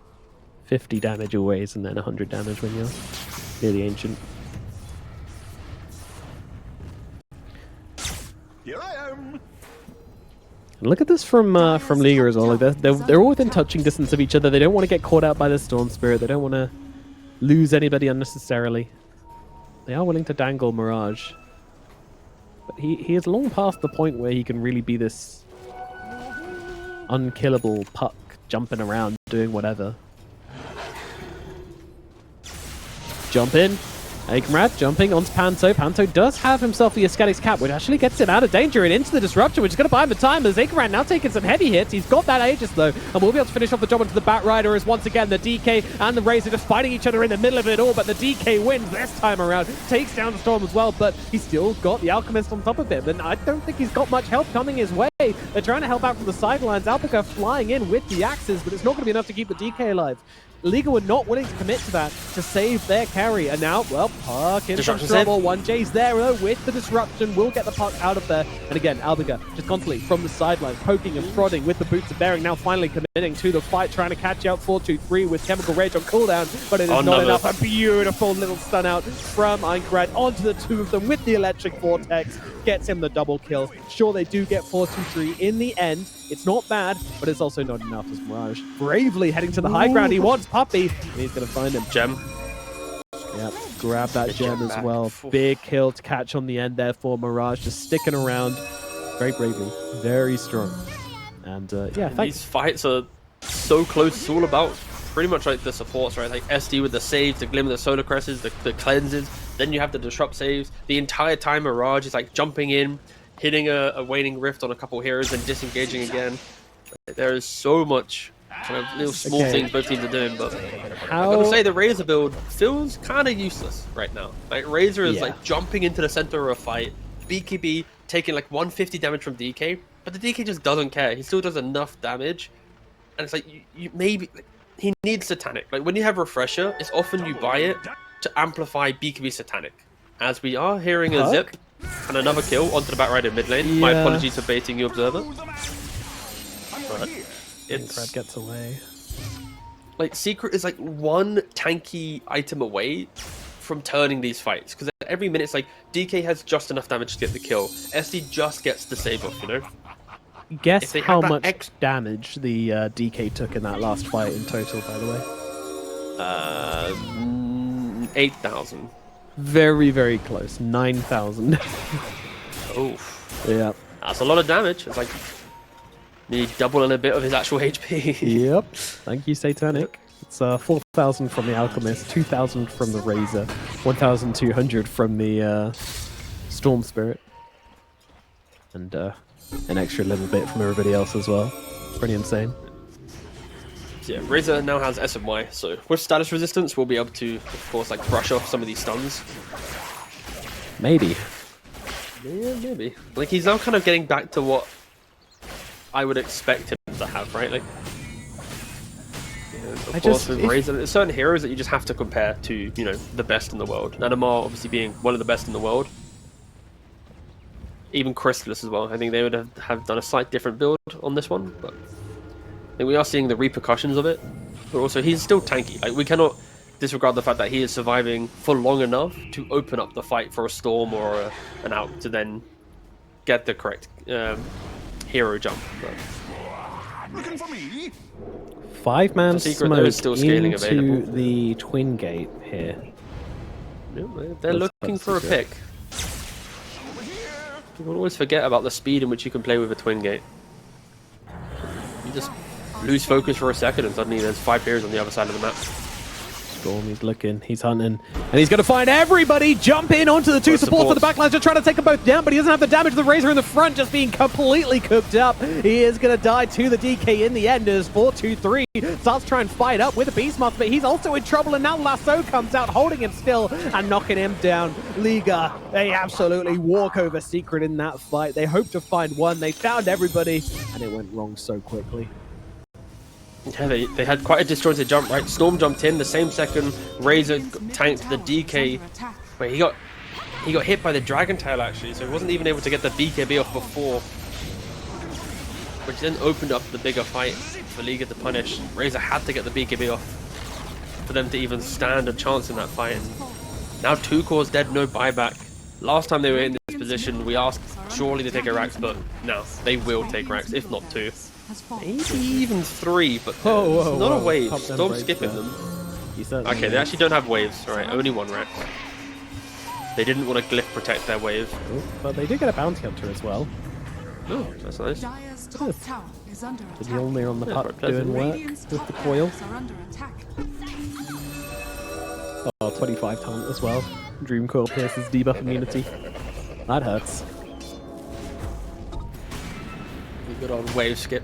50 damage always, and then 100 damage when you're near the Ancient.
Here I am.
And look at this from Liga as well. Like they're all within touching distance of each other. They don't want to get caught out by the Storm Spirit. They don't want to lose anybody unnecessarily. They are willing to dangle Mirage. But he is long past the point where he can really be this unkillable puck jumping around, doing whatever. Jump in. Akenrad jumping onto Panto. Panto does have himself the Ascetic's Cap, which actually gets him out of danger and into the Disruption, which is going to buy him the time. As Akenrad now taking some heavy hits. He's got that Aegis, though, and will be able to finish off the job onto the Bat Rider, as once again the DK and the Razor just fighting each other in the middle of it all, but the DK wins this time around. Takes down the Storm as well, but he's still got the Alchemist on top of him, and I don't think he's got much help coming his way. They're trying to help out from the sidelines. L1ga flying in with the axes, but it's not going to be enough to keep the DK alive. Liga were not willing to commit to that to save their carry, and now, well, puck in some
Disruption
trouble. 1J's there though with the disruption, will get the puck out of there. And again, L1ga just constantly from the sidelines, poking and prodding with the boots of bearing, now finally committing to the fight, trying to catch out 4-2-3 with Chemical Rage on cooldown, but it is not enough. A beautiful little stun out from Einkrad onto the two of them with the Electric Vortex, gets him the double kill. Sure, they do get 4-2-3 in the end. It's not bad, but it's also not enough as Mirage bravely heading to the high ground. He wants Puppy, and he's going to find him.
Gem.
Yep, grab that gem as
back.
well. Big kill to catch on the end there for Mirage, just sticking around very bravely, very strong. And yeah, thanks.
These fights are so close. It's all about pretty much like the supports, right? Like SD with the saves, the Glimmer, the Solar Cresses, the cleanses. Then you have the disrupt saves. The entire time Mirage is like jumping in, hitting a waning rift on a couple heroes and disengaging again. There is so much kind of little small things both teams are doing, but I gotta say the Razor build feels kind of useless right now. Like Razor is like jumping into the center of a fight, BKB taking like 150 damage from DK, but the DK just doesn't care. He still does enough damage, and it's like you maybe like, he needs Satanic. Like when you have Refresher, it's often you buy it to amplify BKB Satanic. As we are hearing a zip and another kill onto the Batrider mid lane. My apologies for baiting you, Observer. But
Crad gets away.
like Secret is like one tanky item away from turning these fights, because every minute it's like DK has just enough damage to get the kill. SD just gets the save off, you know?
Guess
they
how
had that
much damage the DK took in that last fight in total, by the way?
8,000.
Very, very close. 9,000.
Oh,
Yeah.
that's a lot of damage. It's like nearly double and a bit of his actual HP.
Yep. Thank you, Satanic. It's 4,000 from the Alchemist, 2,000 from the Razor, 1,200 from the Storm Spirit, and an extra little bit from everybody else as well. Pretty insane.
Yeah, Razor now has SMY, so with status resistance, we'll be able to, of course, like brush off some of these stuns.
Maybe.
Yeah, maybe. Like he's now kind of getting back to what I would expect him to have, right? Like, of course, with Razor, there's certain heroes that you just have to compare to, you know, the best in the world. Nanamar obviously being one of the best in the world. Even Chrysalis as well. I think they would have done a slight different build on this one, but I think we are seeing the repercussions of it. But also, he's still tanky. Like, we cannot disregard the fact that he is surviving for long enough to open up the fight for a Storm or an Out to then get the correct hero jump. But
Looking for me?
5-man
Secret though
smoke
is still scaling
into
available.
the twin gate here.
Yeah, they're
That's
looking for a
Secret.
pick. People always forget about the speed in which you can play with a twin gate. You just lose focus for a second and suddenly there's 5 players on the other side of the map.
Storm, he's looking, he's hunting, and he's going to find everybody. Jump in onto the 2
Both
supports of the
supports.
backlines, just trying to take them both down, but he doesn't have the damage of the Razor in the front, just being completely cooked up. He is going to die to the DK in the end as 4-2-3 starts trying to fight up with a Beastmaster, but he's also in trouble, and now Lasso comes out, holding him still and knocking him down. Liga, they absolutely walk over Secret in that fight. They hoped to find one, they found everybody, and it went wrong so quickly.
Yeah, they had quite a disjointed jump, right? Storm jumped in the same second. Razor tanked the DK. Wait, he got hit by the Dragon Tail actually, so he wasn't even able to get the BKB off before, which then opened up the bigger fight for Liga to punish. Razor had to get the BKB off for them to even stand a chance in that fight. And now 2 cores dead, no buyback. Last time they were in this position, we asked surely to take a Rax, but no, they will take Rax, if not 2. Maybe even 3, but it's not a wave.
Pop them
Storm
breaks
skipping
there.
them.
He certainly
Okay, they
is.
actually don't have waves. Alright, only 1 Rax. They didn't want to glyph protect their wave.
Oh, but they did get a bounty hunter as well.
Oh, that's nice.
Dire's top tower is under
The
attack.
Mjolnir on the
Yeah,
puck
quite pleasant.
doing work
Radiant's
with
top
the coil.
towers are under attack.
Oh, 25 talent as well. Dream Coil pierces debuff immunity. That hurts.
Good old wave skip.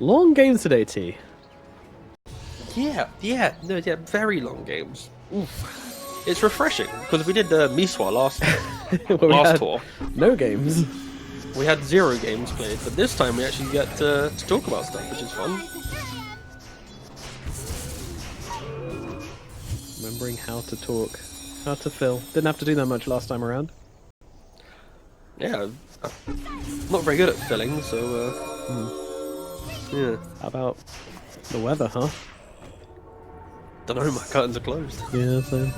Long games today, T.
Yeah, very long games. Oof. It's refreshing because we did the Miswa last
Well, we
last
had
tour.
no games.
We had 0 games played, but this time we actually get to talk about stuff, which is fun.
Remembering how to talk, how to fill. Didn't have to do that much last time around.
Yeah, I'm not very good at filling, so yeah.
How about the weather, huh?
Don't know, my curtains are closed.
Yeah, same.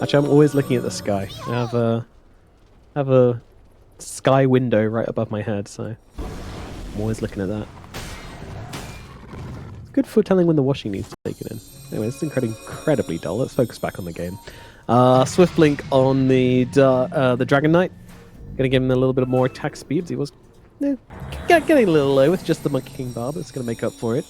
Actually, I'm always looking at the sky. I have a sky window right above my head, so I'm always looking at that. It's good for telling when the washing needs to be taken in. Anyway, it's incredibly dull. Let's focus back on the game. Swift Blink on the Dragon Knight. Gonna give him a little bit more attack speed. He was getting a little low with just the Monkey King Bar, but it's gonna make up for it.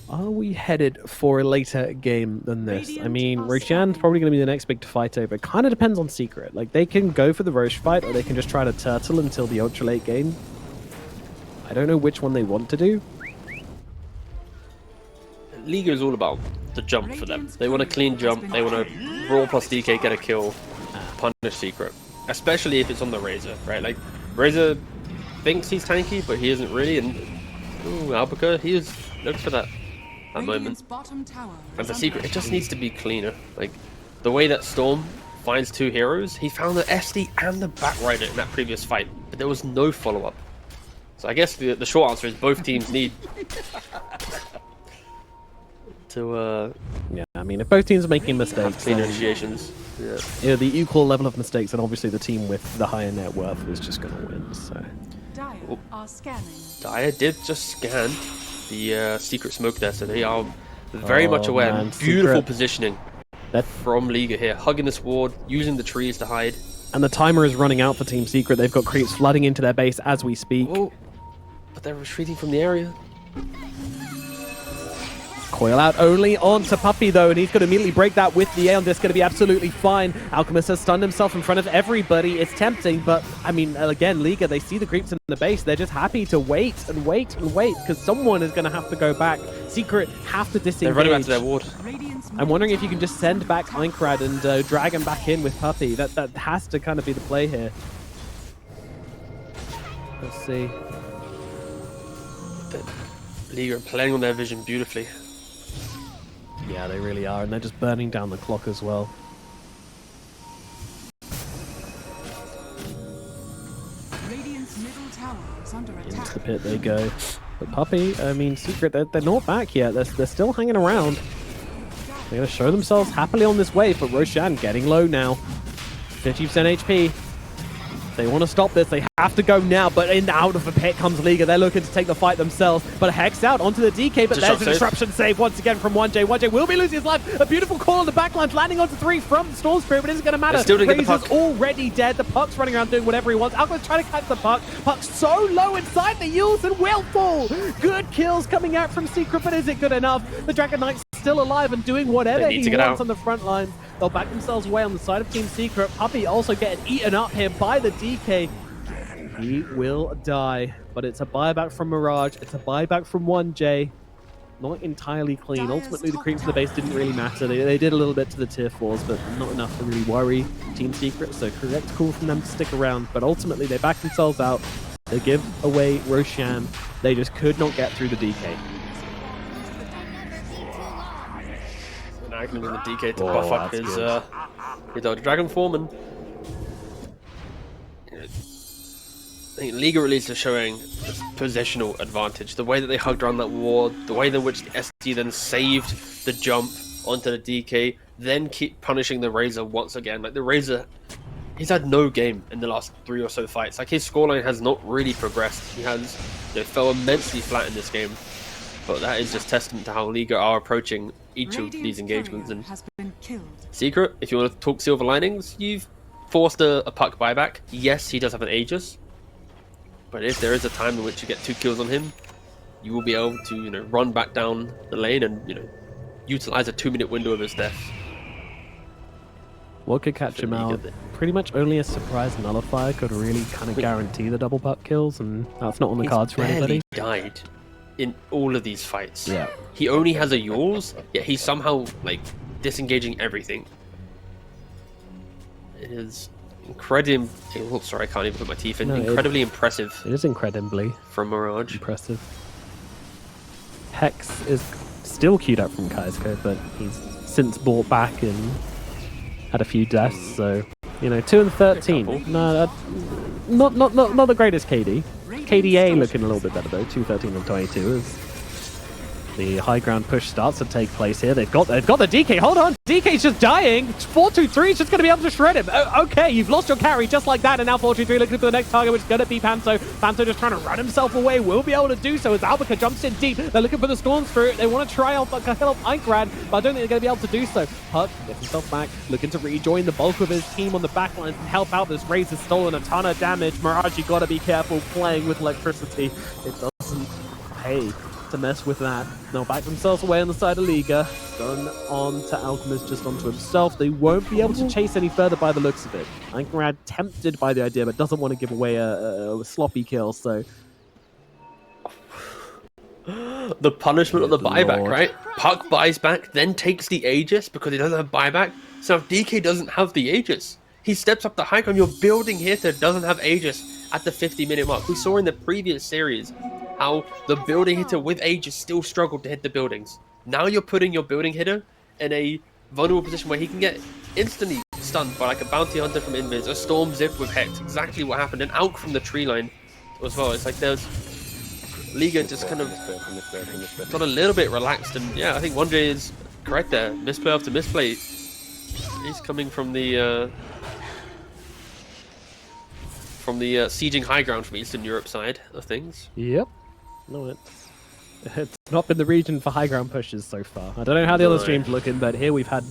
Are we headed for a later game than this? I mean, Roshan's probably going to be the next big to fight over. It kind of depends on Secret. Like, they can go for the Roche fight, or they can just try to turtle until the ultra late game. I don't know which one they want to do.
Liga is all about the jump for them. They want a clean jump. They want to raw plus DK, get a kill, punish Secret. Especially if it's on the Razor, right? Like, Razor thinks he's tanky, but he isn't really. And ooh, L1ga, he looks for that moment.
Radiant's bottom tower
And
is
for
under
Secret, it just
attack.
needs to be cleaner. Like, the way that Storm finds 2 heroes, he found the SD and the Batrider in that previous fight, but there was no follow-up. So I guess the short answer is both teams need to
Yeah, I mean, if both teams are making mistakes,
clean
then,
initiations. Yeah.
you know, the equal level of mistakes, and obviously the team with the higher net worth is just going to win. So
Dire are scanning.
Dire did just scan the Secret smoke there, so they are very much aware.
Man,
Beautiful
Secret.
positioning
that,
from Liga here, hugging this ward, using the trees to hide.
and the timer is running out for Team Secret. They've got creeps flooding into their base as we speak.
Oh, but they're retreating from the area.
Coil out only onto Puppy though, and he's going to immediately break that with the Aeon. This is going to be absolutely fine. Alchemist has stunned himself in front of everybody. It's tempting, but I mean, again, Liga, they see the creeps in the base. They're just happy to wait and wait and wait because someone is going to have to go back. Secret have to disengage.
They're running back to their ward.
Radiant's
I'm wondering if you can just send back Einkrad and drag him back in with Puppy. That has to kind of be the play here. Let's see.
Liga are playing on their vision beautifully.
Yeah, they really are, and they're just burning down the clock as well.
Radiant's middle tower is under
Into
attack.
the pit they go. But Puppy, I mean, Secret, they're not back yet. They're still hanging around. They're going to show themselves happily on this wave, but Roshan getting low now. 50% HP. They want to stop this. They have to go now, but in out of the pit comes Liga. They're looking to take the fight themselves, but Hex out onto the DK, but there's a disruption save once again from 1J. 1J will be losing his life. A beautiful call on the backlines, landing onto 3 from the Storm Spirit, but it isn't going to matter. Razor's already dead. The Puck's running around doing whatever he wants. Alpha's trying to catch the Puck. Puck's so low inside the Yules and will fall. Good kills coming out from Secret, but is it good enough? The Dragon Knight's still alive and doing whatever he wants on the front line. They'll back themselves away on the side of Team Secret. Puppy also getting eaten up here by the DK. He will die, but it's a buyback from Mirage. It's a buyback from 1J. Not entirely clean. Ultimately, the creeps in the base didn't really matter. They did a little bit to the tier 4s, but not enough to really worry Team Secret. So correct call from them to stick around. But ultimately, they back themselves out. They give away Roshan. They just could not get through the DK.
And I can use the DK to buff up his Dragon Form, and I think Liga release is showing this positional advantage. The way that they hugged around that ward, the way in which the SD then saved the jump onto the DK, then keep punishing the Razor once again. Like the Razor, he's had no game in the last 3 or so fights. Like his scoreline has not really progressed. He has fell immensely flat in this game. But that is just testament to how Liga are approaching each of these engagements. And Secret, if you want to talk silver linings, you've forced a Puck buyback. Yes, he does have an Aegis. But if there is a time in which you get 2 kills on him, you will be able to, run back down the lane and, utilize a 2-minute window of his death.
What could catch him out? Pretty much only a surprise nullifier could really kind of guarantee the double Puck kills, and that's not on the cards for anybody.
He died in all of these fights.
Yeah.
He only has a Yules, yet he's somehow, disengaging everything. It is incredibly... Oh, sorry, I can't even put my teeth in. No, incredibly impressive.
It is incredibly
from Mirage.
Impressive. Hex is still queued up from Kaisko, but he's since bought back and had a few deaths, so 2 and 13. No, not the greatest KD. KDA looking a little bit better though. 2-13 and 22 is the high ground push starts to take place here. They've got the DK. Hold on, DK's just dying. 4-2-3 is just going to be able to shred him. Okay, you've lost your carry just like that, and now 4-2-3 looking for the next target, which is going to be Panto. Panto just trying to run himself away. Will be able to do so as L1ga jumps in deep. They're looking for the Storm Spirit. They want to try out Einkrad, but I don't think they're going to be able to do so. Puck gets himself back, looking to rejoin the bulk of his team on the backlines and help out. This Raze has stolen a ton of damage. Mirage, you got to be careful playing with electricity. It doesn't pay to mess with that. They'll back themselves away on the side of Liga. Done on to Alchemist, just onto himself. They won't be able to chase any further by the looks of it. Einkrad tempted by the idea, but doesn't want to give away a sloppy kill, so...
The punishment of the buyback, right? Puck buys back, then takes the Aegis because he doesn't have buyback. So if DK doesn't have the Aegis, he steps up the high ground. Your building hitter doesn't have Aegis at the 50-minute mark. We saw in the previous series how the building hitter with Aegis still struggled to hit the buildings. Now you're putting your building hitter in a vulnerable position where he can get instantly stunned by a bounty hunter from Invis, a storm zip with Hex, exactly what happened, and out from the tree line as well. It's like there's Liga just kind of got a little bit relaxed, and yeah, I think 1J is correct there. Misplay after misplay. He's coming from the sieging high ground from Eastern Europe side of things.
Yep. No, it's not been the region for high ground pushes so far. I don't know how the other streams looking, but here we've had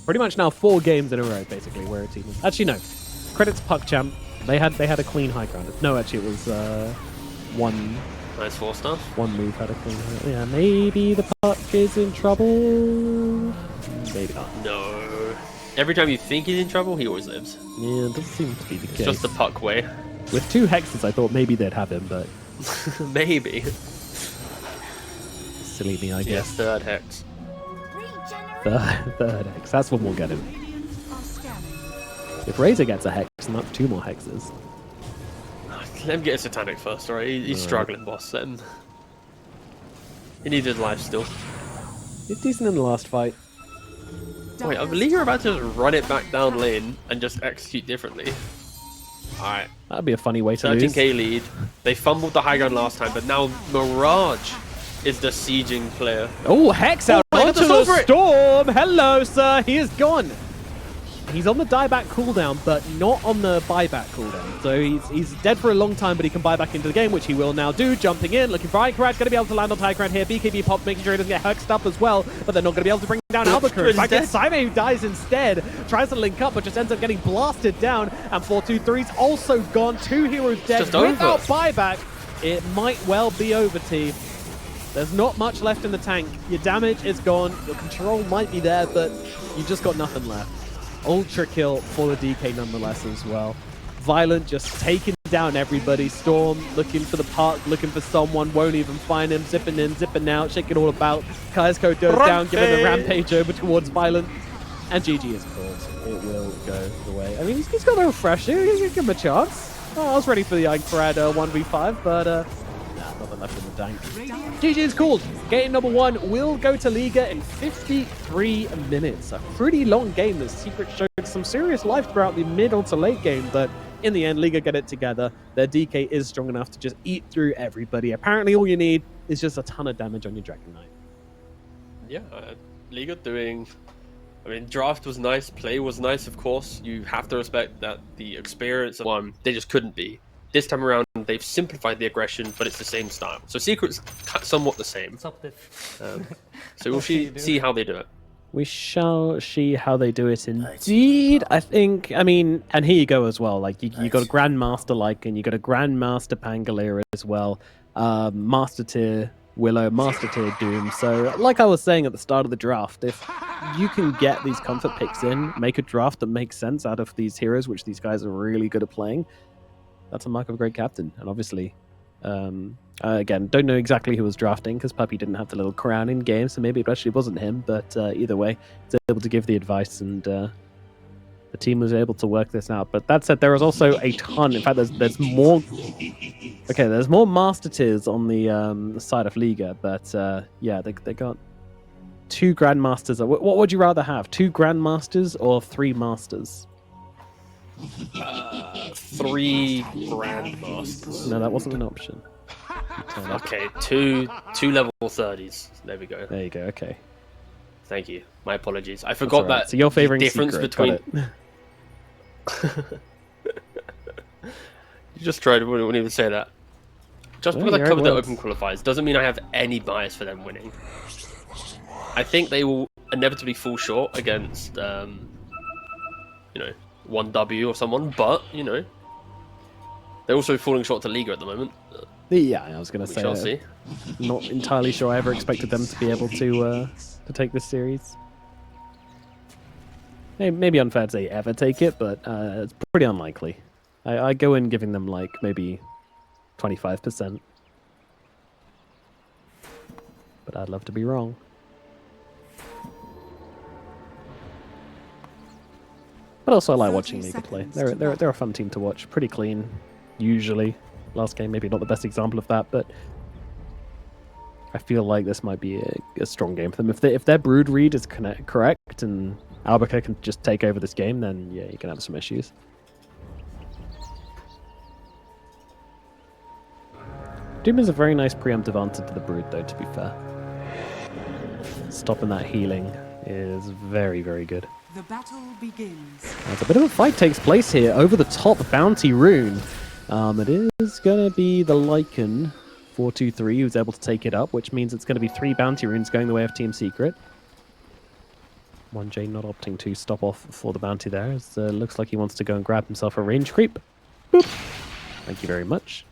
pretty much now 4 games in a row, basically, where a team is... Actually, no. Credits Puck Champ. They had a clean high ground. No, actually, it was one...
Nice 4 stuff.
One move had a clean high ground. Yeah, maybe the Puck is in trouble. Maybe not.
No. Every time you think he's in trouble, he always lives.
Yeah, it doesn't seem to be the case.
It's just the Puck way.
With 2 hexes, I thought maybe they'd have him, but...
Maybe.
Silly me, I guess.
Yes, 3rd hex.
Third hex. That's when we'll get him. If Razor gets a hex, then that's 2 more hexes.
Let him get a Satanic first, alright? He's struggling, boss. Let him... He needs his life still.
He's decent in the last fight.
Wait, I believe you're about to just run it back down lane and just execute differently. Alright.
That'd be a funny way to lose.
13k lead. They fumbled the high ground last time, but now Mirage is the sieging player.
Oh, Hex out onto the Storm! Hello, sir! He is gone! He's on the dieback cooldown, but not on the buyback cooldown. So he's dead for a long time, but he can buy back into the game, which he will now do. Jumping in, looking for Icarad, going to be able to land on Tigrand here. BKB pop, making sure he doesn't get hexed up as well, but they're not going to be able to bring down Albuquerque. In fact, it's Saime who dies instead. Tries to link up, but just ends up getting blasted down. And 4-2-3's also gone. 2 heroes dead without buyback. It might well be over, team. There's not much left in the tank. Your damage is gone. Your control might be there, but you just got nothing left. Ultra kill for the DK nonetheless as well. Violent just taking down everybody. Storm looking for the park, looking for someone, won't even find him. Zipping in, zipping out, shaking all about. Kai's code goes down, giving the rampage over towards Violent. And GG is called. It will go the way. I mean, he's got a refresher. Give him a chance. Oh, I was ready for the Icarad 1v5, but nothing left in the tank. GG is called. Game number 1 will go to Liga in 53 minutes. A pretty long game. The Secret showed some serious life throughout the middle to late game, but in the end, Liga get it together. Their DK is strong enough to just eat through everybody. Apparently, all you need is just a ton of damage on your Dragon Knight.
Yeah, Liga doing... I mean, draft was nice, play was nice, of course. You have to respect that the experience of one, they just couldn't be. This time around, they've simplified the aggression, but it's the same style. So Secret's somewhat the same. So we'll see how they do it.
We shall see how they do it indeed. I think, I mean, and here you go as well. Like, you got a Grandmaster Lycan, you got a Grandmaster Pangolier as well. Master Tier Willow, Master Tier Doom. So, like I was saying at the start of the draft, if you can get these comfort picks in, make a draft that makes sense out of these heroes, which these guys are really good at playing, that's a mark of a great captain. And obviously, again, don't know exactly who was drafting because Puppy didn't have the little crown in game, so maybe it actually wasn't him. But either way, he's able to give the advice, and the team was able to work this out. But that said, there is also a ton. In fact, there's more. Okay, there's more Master Tiers on the side of Liga, but yeah, they got 2 Grandmasters. What would you rather have? 2 Grandmasters or 3 Masters?
3 Grandmasters.
No, that wasn't an option.
Okay, two level 30s. There we go.
There you go. Okay.
Thank you. My apologies. I forgot that.
So you're favoring
difference
Secret.
Between. You just tried. Wouldn't even say that. Just because I covered the open qualifiers doesn't mean I have any bias for them winning. I think they will inevitably fall short against, 1W or someone, but they're also falling short to Liga at the moment.
Yeah, I was going to say.
Shall see.
Not entirely sure I ever expected them to be able to take this series. Maybe unfair to say ever take it, but it's pretty unlikely. I go in giving them like maybe 25%. But I'd love to be wrong. But also I like watching Liga play. They're a fun team to watch. Pretty clean, usually. Last game maybe not the best example of that, but I feel like this might be a strong game for them. If their brood read is correct and Albuquerque can just take over this game, then yeah, you can have some issues. Doom is a very nice preemptive answer to the brood, though, to be fair. Stopping that healing is very, very good.
The battle begins.
As a bit of a fight takes place here over the top bounty rune. It is going to be the Lycan 423 who's able to take it up, which means it's going to be 3 bounty runes going the way of Team Secret. 1J not opting to stop off for the bounty there, as looks like he wants to go and grab himself a range creep. Boop. Thank you very much.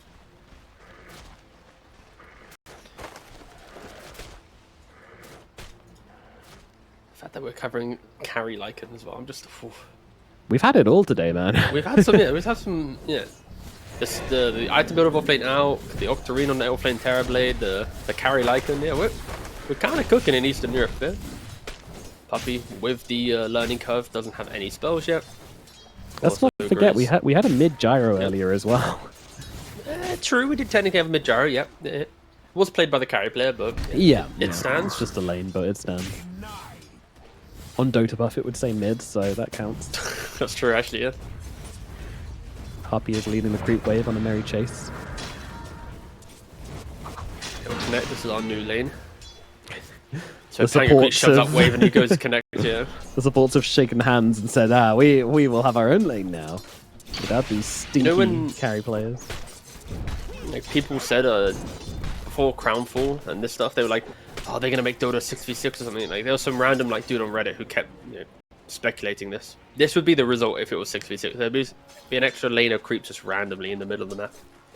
The fact that we're covering carry Lycan as well, I'm just... Oof.
We've had it all today, man.
We've had some, yeah. The item builder off lane out, the Octarine on the off lane Terrorblade, the carry Lycan. Yeah, we're kind of cooking in Eastern Europe there. Puppy with the learning curve doesn't have any spells yet.
Let's not forget we had a mid gyro earlier as well.
True, we did technically have a mid gyro. Yep, it was played by the carry player, but
yeah,
it stands.
It's just a lane, but it stands. On Dota buff, it would say mid, so that counts.
That's true, actually. Yeah.
Puppy is leading the creep wave on a merry chase.
It'll connect. This is our new lane. So tank quickly shoves up wave and he goes to connect, yeah.
The supports have shaken hands and said, we will have our own lane now. Without these stinky carry players.
Like people said before Crownfall and this stuff, they were like, oh, they're gonna make Dota 6v6 or something. Like there was some random like dude on Reddit who kept speculating this. This would be the result if it was 6v6. There'd be an extra lane of creeps just randomly in the middle of the map.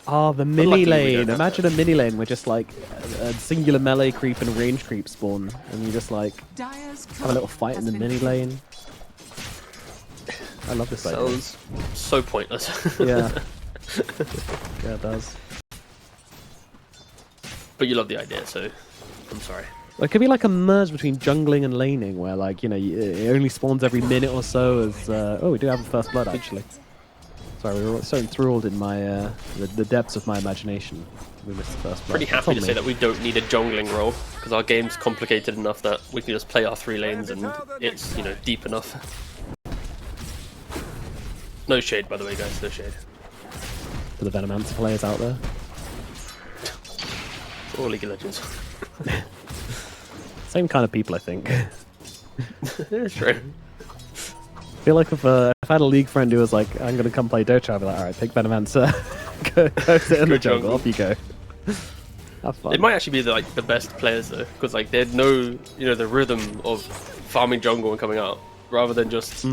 Oh, the mini lane. Imagine a mini lane where just like a singular melee creep and range creep spawn, and you just like have a little fight in the mini lane. I love this idea.
Sounds so pointless.
Yeah. Yeah, it does.
But you love the idea, so I'm sorry.
Well, it could be like a merge between jungling and laning, where like, it only spawns every minute or so as... oh, we do have a first blood, actually. Sorry, we were so enthralled in my the depths of my imagination. We missed the first blood.
Pretty happy to say that we don't need a jungling role, because our game's complicated enough that we can just play our 3 lanes and it's, deep enough. No shade, by the way, guys, no shade.
For the Venomancer players out there.
Or League of Legends.
Same kind of people, I think.
It's true.
I feel like if I had a League friend who was like, I'm going to come play Dota, I'd be like, alright, pick Venomancer. go sit in the jungle, off you go. Have fun.
It might actually be the best players though, because like they know the rhythm of farming jungle and coming out, rather than just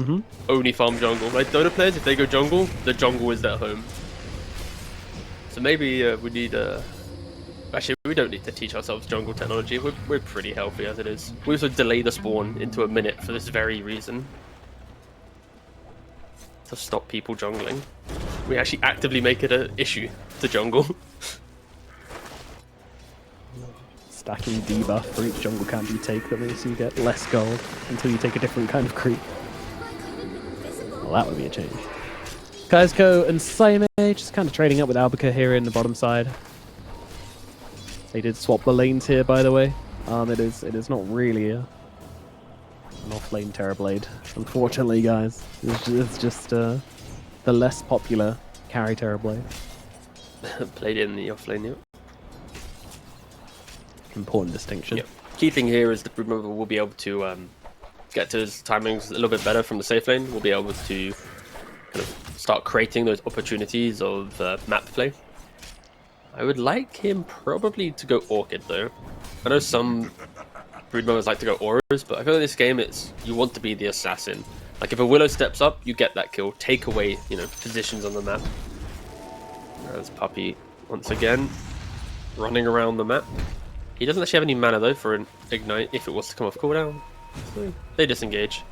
only farm jungle. Like Dota players, if they go jungle, the jungle is their home. So maybe we need actually, we don't need to teach ourselves jungle technology. We're pretty healthy as it is. We also delay the spawn into a minute for this very reason. To stop people jungling. We actually actively make it an issue to jungle.
Stacking debuff for each jungle camp you take that makes you get less gold until you take a different kind of creep. Well, that would be a change. Kaisko and Saime just kind of trading up with L1ga here in the bottom side. They did swap the lanes here, by the way. It is not really an off-lane Terrorblade, unfortunately, guys. It's just the less popular carry Terrorblade.
Played in the off-lane, yep.
Important distinction.
Yep. Key thing here is the Broodmother will be able to get to his timings a little bit better from the safe lane. We'll be able to kind of start creating those opportunities of map play. I would like him probably to go Orchid though. I know some Broodmothers like to go Auras, but I feel like this game you want to be the assassin. Like if a Willow steps up, you get that kill. Take away, positions on the map. There's Puppy once again, running around the map. He doesn't actually have any mana though for an Ignite if it was to come off cooldown. So they disengage.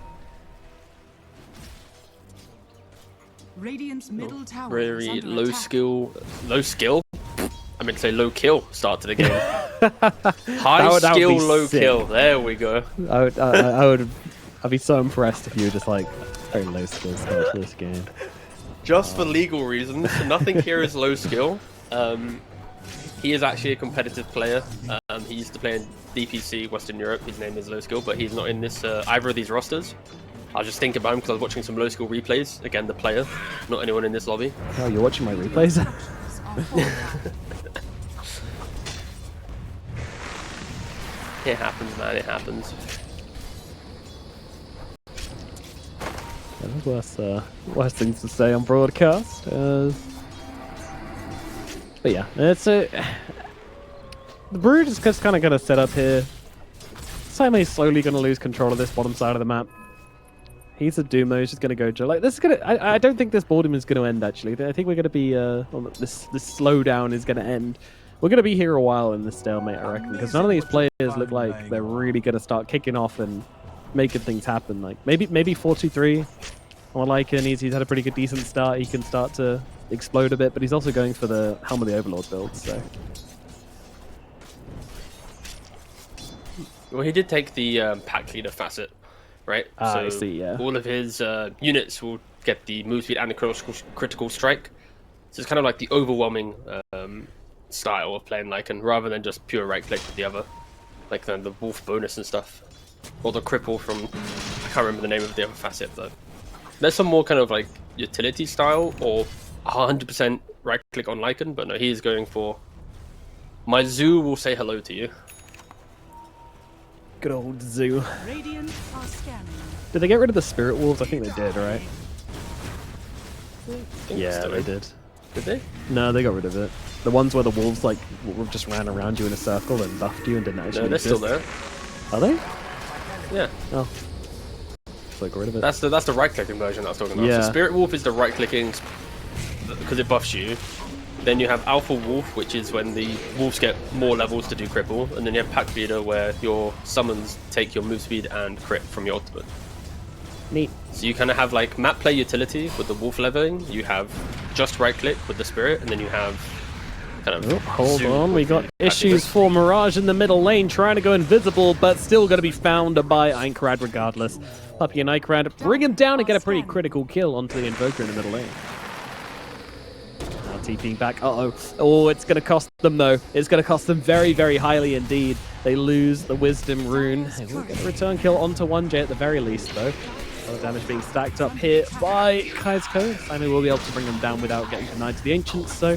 Radiant's middle tower
Very
is under
low
attack.
skill. I meant to say low kill start to the game. High skill, low kill. There we go.
I'd be so impressed if you were just like very low skill start to this game.
Just for legal reasons, nothing here is low skill. He is actually a competitive player. He used to play in DPC Western Europe. His name is low skill, but he's not in this either of these rosters. I was just thinking about him because I was watching some low skill replays. Again, the player, not anyone in this lobby.
Oh, you're watching my replays?
It happens, man. It happens.
There's worse things to say on broadcast. But yeah, it's the Brood is just kind of going to set up here. Saime's slowly going to lose control of this bottom side of the map. He's a Dumo. He's just going to go. Like this is gonna. I don't think this boredom is going to end. Actually, I think we're going to be. This slowdown is going to end. We're going to be here a while in this stalemate, I reckon, because none of these players look like they're really going to start kicking off and making things happen. Like maybe 4-2-3 on Lycan. He's had a pretty good, decent start. He can start to explode a bit, but he's also going for the Helm of the Overlord build. So.
Well, he did take the pack leader facet, right? So
I see, yeah.
All of his units will get the move speed and the critical strike. So it's kind of like the overwhelming style of playing Lycan, rather than just pure right click with the other, like the wolf bonus and stuff, or the cripple from, I can't remember the name of the other facet though. There's some more kind of like utility style or 100% right click on Lycan, but no, he is going for, my zoo will say hello to you.
Good old zoo.
Radiant are scanning.
Did they get rid of the spirit wolves? I think they did, right? Yeah,
still
they
in.
did.
Did they?
No, they got rid of it. The ones where the wolves like just ran around you in a circle and buffed you and didn't actually
No, they're still
exist.
there.
Are they?
Yeah.
Oh. So I got rid of it.
That's the right-clicking version I was talking about.
Yeah.
So Spirit Wolf is the right-clicking because it buffs you. Then you have Alpha Wolf, which is when the wolves get more levels to do cripple, and then you have Pack Leader, where your summons take your move speed and crit from your ultimate.
Neat.
So you kind of have like map play utility with the wolf leveling. You have just right-click with the spirit, and then you have kind of.
Oh, hold
zoom
on, we
with
got
the Pack
issues
Leader.
for Mirage in the middle lane, trying to go invisible, but still going to be found by Einkrad regardless. Puppy and Einkrad bring him down and get a pretty critical kill onto the Invoker in the middle lane. Now TPing back. Uh-oh. Oh, it's going to cost them, though. It's going to cost them very, very highly indeed. They lose the Wisdom Rune. They will get a return kill onto 1J at the very least, though. A lot of damage being stacked up here by Kai'Sko. Simon will be able to bring them down without getting denied to the Ancients, so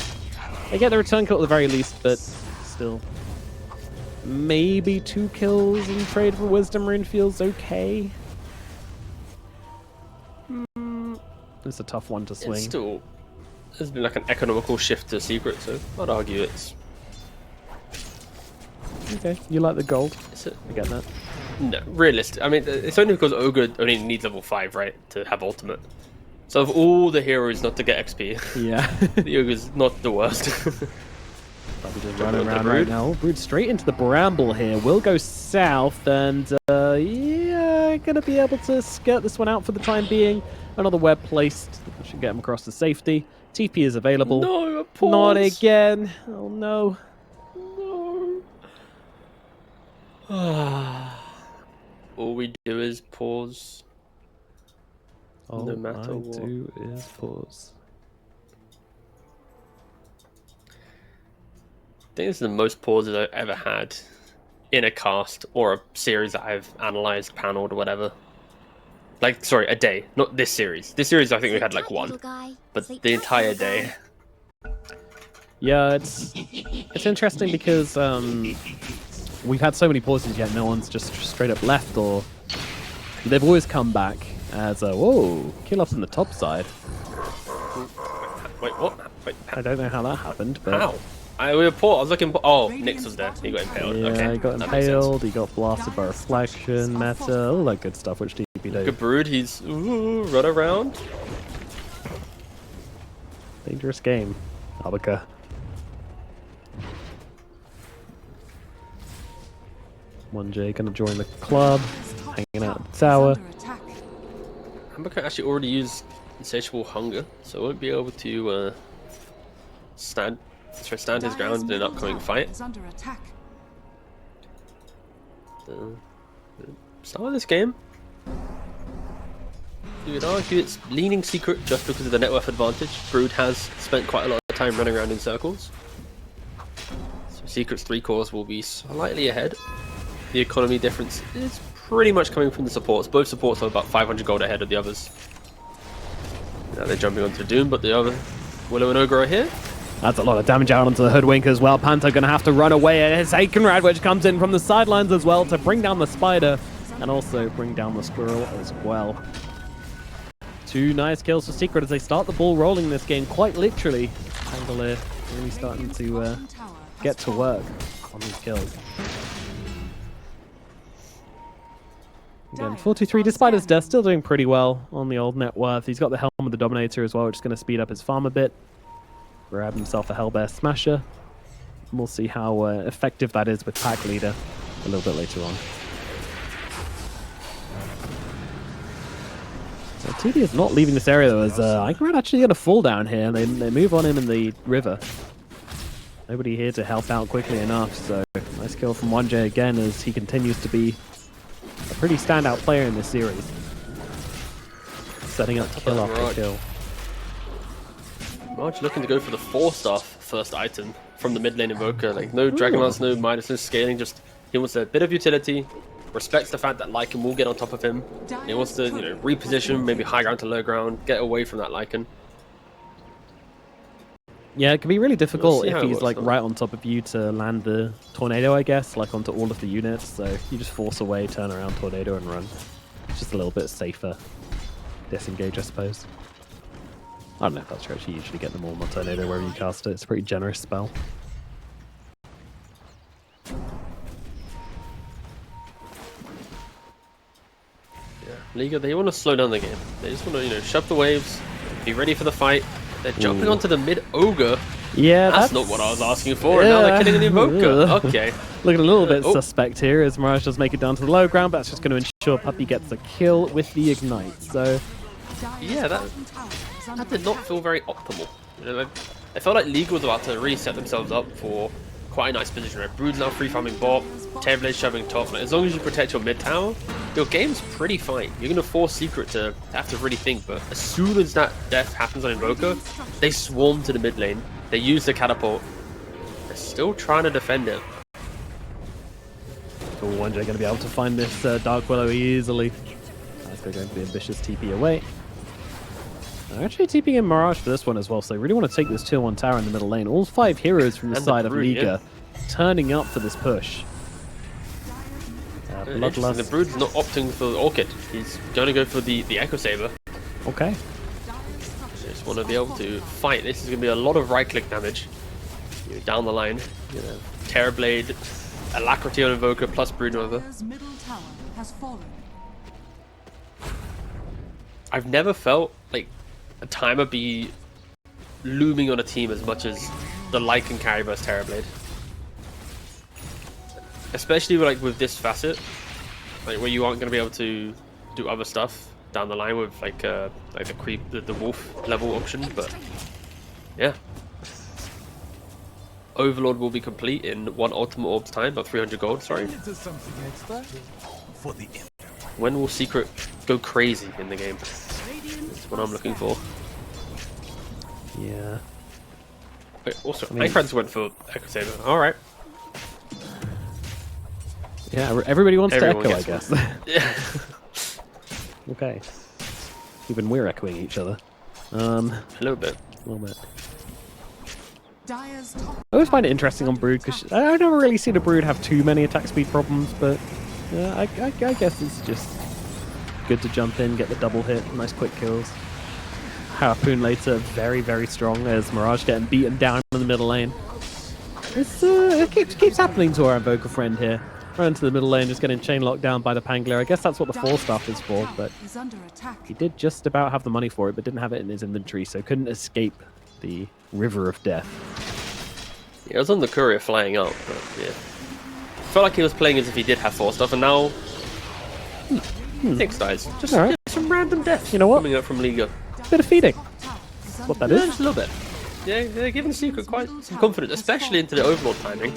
they get the return kill at the very least, but still. Maybe 2 kills in trade for Wisdom Rune feels okay. It's a tough one to swing.
It's still. There's been like an economical shift to Secret, so I'd argue it's.
Okay, you like the gold.
Is it?
I get that.
No, realistic. I mean, it's only because Ogre only needs level 5, right, to have ultimate. So of all the heroes not to get XP,
Yeah.
the Ogre's not the worst.
Probably just running around right now. Brood straight into the bramble here. Will go south, and yeah, gonna be able to skirt this one out for the time being. Another web placed. Should get him across to safety. TP is available.
No, a pause.
Not again. Oh no.
No. All we do is pause.
All
No matter
I
what.
do is pause.
I think this is the most pauses I've ever had in a cast or a series that I've analyzed, paneled, or whatever. Like, sorry, a day, not this series. This series, I think we had like one, but the entire day.
Yeah, it's interesting because we've had so many pauses yet no one's just straight up left, or they've always come back as a whoa kill up on the top side.
Wait, what? Wait,
I don't know how that happened, but
how? I was looking. Oh, Nyx was there. He got impaled.
yeah,
Okay,
he got
that makes sense.
impaled. He got blasted by reflection, meta, all that good stuff, which TP do.
Good Brood, he's run around.
Dangerous game, L1ga. One J gonna join the club, hanging out at the tower.
L1ga actually already used Insatiable Hunger, so won't be able to stand his ground in an upcoming fight. Start of this game, you would argue it's leaning Secret just because of the net worth advantage. Brood has spent quite a lot of time running around in circles, so Secret's 3 cores will be slightly ahead. The economy difference is pretty much coming from the supports. Both supports are about 500 gold ahead of the others. Now they're jumping onto Doom, but the other Willow and Ogre are here.
That's a lot of damage out onto the Hoodwink as well. Panther going to have to run away. It's Aikenrad, which comes in from the sidelines as well to bring down the Spider and also bring down the Squirrel as well. 2 nice kills for Secret as they start the ball rolling this game, quite literally. Pangolier really starting to get to work on these kills. Again, 4-2-3, despite his death, still doing pretty well on the old net worth. He's got the Helm of the Dominator as well, which is going to speed up his farm a bit. Grab himself a Hellbear Smasher. And we'll see how effective that is with Pack Leader a little bit later on. So TD is not leaving this area though, as Icarad actually going to fall down here. They move on him in the river. Nobody here to help out quickly enough, so nice kill from 1J again as he continues to be a pretty standout player in this series. Setting up kill after kill.
Marge looking to go for the 4-star first item from the mid lane Invoker. Like, no Dragonlance, no Midas, no scaling, just he wants a bit of utility, respects the fact that Lycan will get on top of him. He wants to, reposition, maybe high ground to low ground, get away from that Lycan.
Yeah, it can be really difficult
see
if
how it
he's
works
like
out.
right on top of you to land the tornado, I guess, like onto all of the units. So you just force away, turn around, tornado, and run. It's just a little bit safer. Disengage, I suppose. I don't know if that's true. You usually get them all on the tornado wherever you cast it. It's a pretty generous spell.
Liga, they want to slow down the game. They just want to, you know, shove the waves, be ready for the fight. They're jumping onto the mid ogre.
Yeah,
That's not what I was asking for. And now they're killing an invoker. Okay.
Looking a little bit suspect here as Mirage does make it down to the low ground, but that's just going to ensure Puppy gets a kill with the ignite. So
Yeah, that did not feel very optimal. You know, I felt like Liga was about to really set themselves up for quite a nice position. Right? Brood's now free farming bot, Terrorblade shoving top. Like, as long as you protect your mid tower, your game's pretty fine. You're going to force Secret to have to really think, but as soon as that death happens on Invoker, they swarm to the mid lane. They use the catapult. They're still trying to defend it.
so L1ga going to be able to find this Dark Willow easily. That's going to be ambitious TP away. They're actually TPing in Mirage for this one as well, so they really want to take this 2-1 tower in the middle lane. All 5 heroes from the
And
side
the
of
Brood,
Liga turning up for this push.
Interesting, the Brood's not opting for the Orchid. He's going to go for the Echo Saber.
Okay.
Just want to be able to fight. This is going to be a lot of right-click damage. You know, down the line. You know, Terrorblade, Alacrity on Invoker plus Brood Nova.
Dire's middle tower has fallen.
I've never felt like a timer be looming on a team as much as the Lycan carry versus Terrorblade. Especially with this facet, like where you aren't going to be able to do other stuff down the line with like the creep, the wolf level option. But yeah, Overlord will be complete in 1 ultimate orb's time, about 300 gold. Sorry. When will Secret go crazy in the game? That's what I'm looking for.
Yeah.
Wait, also, my friends went for Echo Saber. All right.
Yeah, everybody wants
Everyone
to echo, I
gets
guess.
Yeah.
Okay. Even we're echoing each other.
A little bit.
A little bit.
Dire's top
I always find it interesting on Brood because I don't really see the Brood have too many attack speed problems, but I guess it's just good to jump in, get the double hit, nice quick kills. Harpoon later, very, very strong as Mirage getting beaten down in the middle lane. It keeps happening to our Invoker friend here. Run into the middle lane, just getting chain locked down by the Pangler. I guess that's what the Force Staff is for, but
is under attack.
he did just about have the money for it, but didn't have it in his inventory, so couldn't escape the River of Death.
Yeah, it was on the courier flying out, but yeah. Felt like he was playing as if he did have 4 stuff, and now 6 dies. Just
All right.
some random death.
You know what?
Coming out from Liga.
Bit of feeding.
Tower is
What
under
that
Yeah,
is.
just a little bit. Yeah, they're giving Secret quite some confidence, especially into the Overlord timing.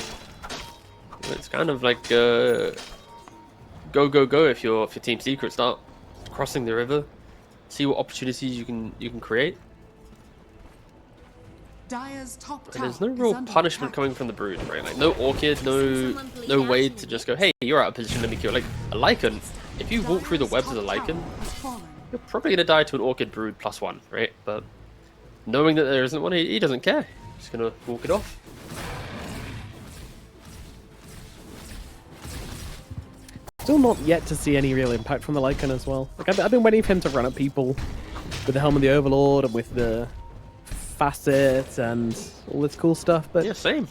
It's kind of like go if your Team Secret start crossing the river, see what opportunities you can create.
Dire's top
And
tower
there's no
is
real
under
punishment
attack.
coming from the Brood, right? Like no Orchid, no way to just go, hey, you're out of position, let me kill. Like a Lycan, if you walk through the webs of the Lycan,
Has fallen.
you're probably gonna die to an Orchid Brood +1, right? But knowing that there isn't one, he doesn't care. He's gonna walk it off.
Still not yet to see any real impact from the Lycan as well. Like I've been waiting for him to run at people with the Helm of the Overlord and with the Facet and all this cool stuff, but
Yeah, same.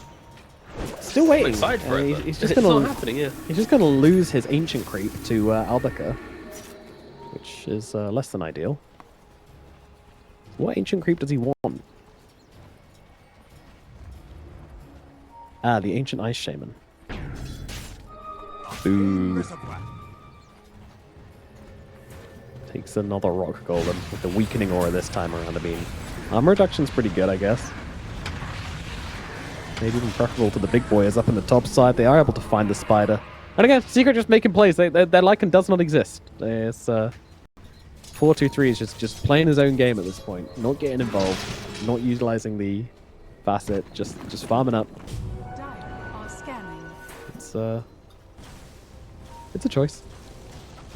still waiting.
I'm excited for it.
He's
But
just
it's
gonna
not happening. Yeah.
he's just gonna lose his Ancient Creep to L1ga, which is less than ideal. What Ancient Creep does he want? Ah, the Ancient Ice Shaman. Boo. Takes another Rock Golem with the Weakening Aura this time around. I mean, armor reduction's pretty good, I guess. Maybe even preferable to the big boy is up in the top side. They are able to find the spider. And again, Secret just making plays. Their Lycan does not exist. It's 4-2-3 is just playing his own game at this point. Not getting involved. Not utilizing the facet. Just farming up.
Dire are scanning.
It's a choice.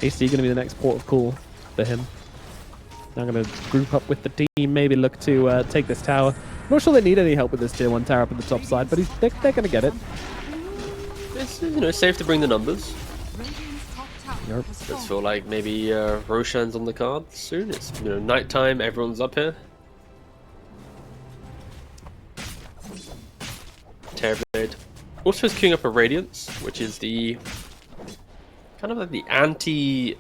AC going to be the next port of call for him. Now going to group up with the team, maybe look to take this tower. Not sure they need any help with this tier 1 tower up at the top side, but they're going to get it.
It's, you know, safe to bring the numbers.
Radiant's top tower
Nope.
has
Let's
fallen.
feel like maybe Roshan's on the card soon. It's, you know, nighttime, everyone's up here. Terrorblade. Also is queuing up a Radiance, which is the kind of like the anti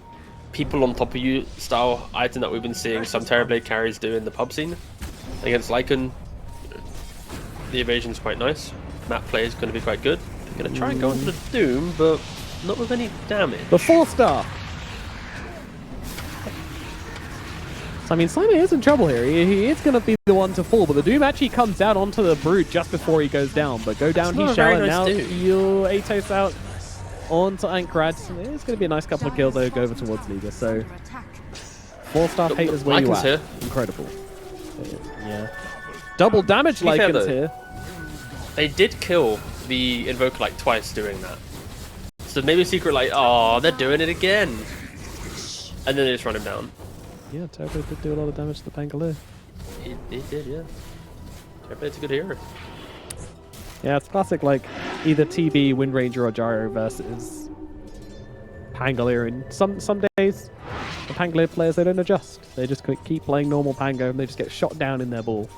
people on top of you style item that we've been seeing some Terrorblade carries do in the pub scene. Against Lycan, the evasion's quite nice. Map play is going to be quite good. They're going to try and go into the Doom, but not with any damage.
The 4-star. So, I mean, Simon is in trouble here. He is going to be the one to fall, but the Doom actually comes out onto the Brute just before he goes down. But go down,
It's not
he
a
shall,
very
and
nice
now
Doom.
you'll Atos out onto Ankrad. It's going to be a nice couple of kills though, go over towards Liga. So,
Under attack.
4-star
Look,
hate is where you
Lycan's
at.
here.
Incredible. Yeah. Double damage
be fair,
Lycan's
though,
here.
They did kill the Invoker like twice doing that. So maybe Secret like, oh, they're doing it again. And then they just run him down.
Yeah, Terrorblade did do a lot of damage to the Pangolier.
It did, yeah. Terrorblade's a good hero.
Yeah, it's classic, like, either TB, Wind Ranger, or Gyro versus Pangolier. And some days, the Pangolier players, they don't adjust. They just keep playing normal Pango, and they just get shot down in their ball.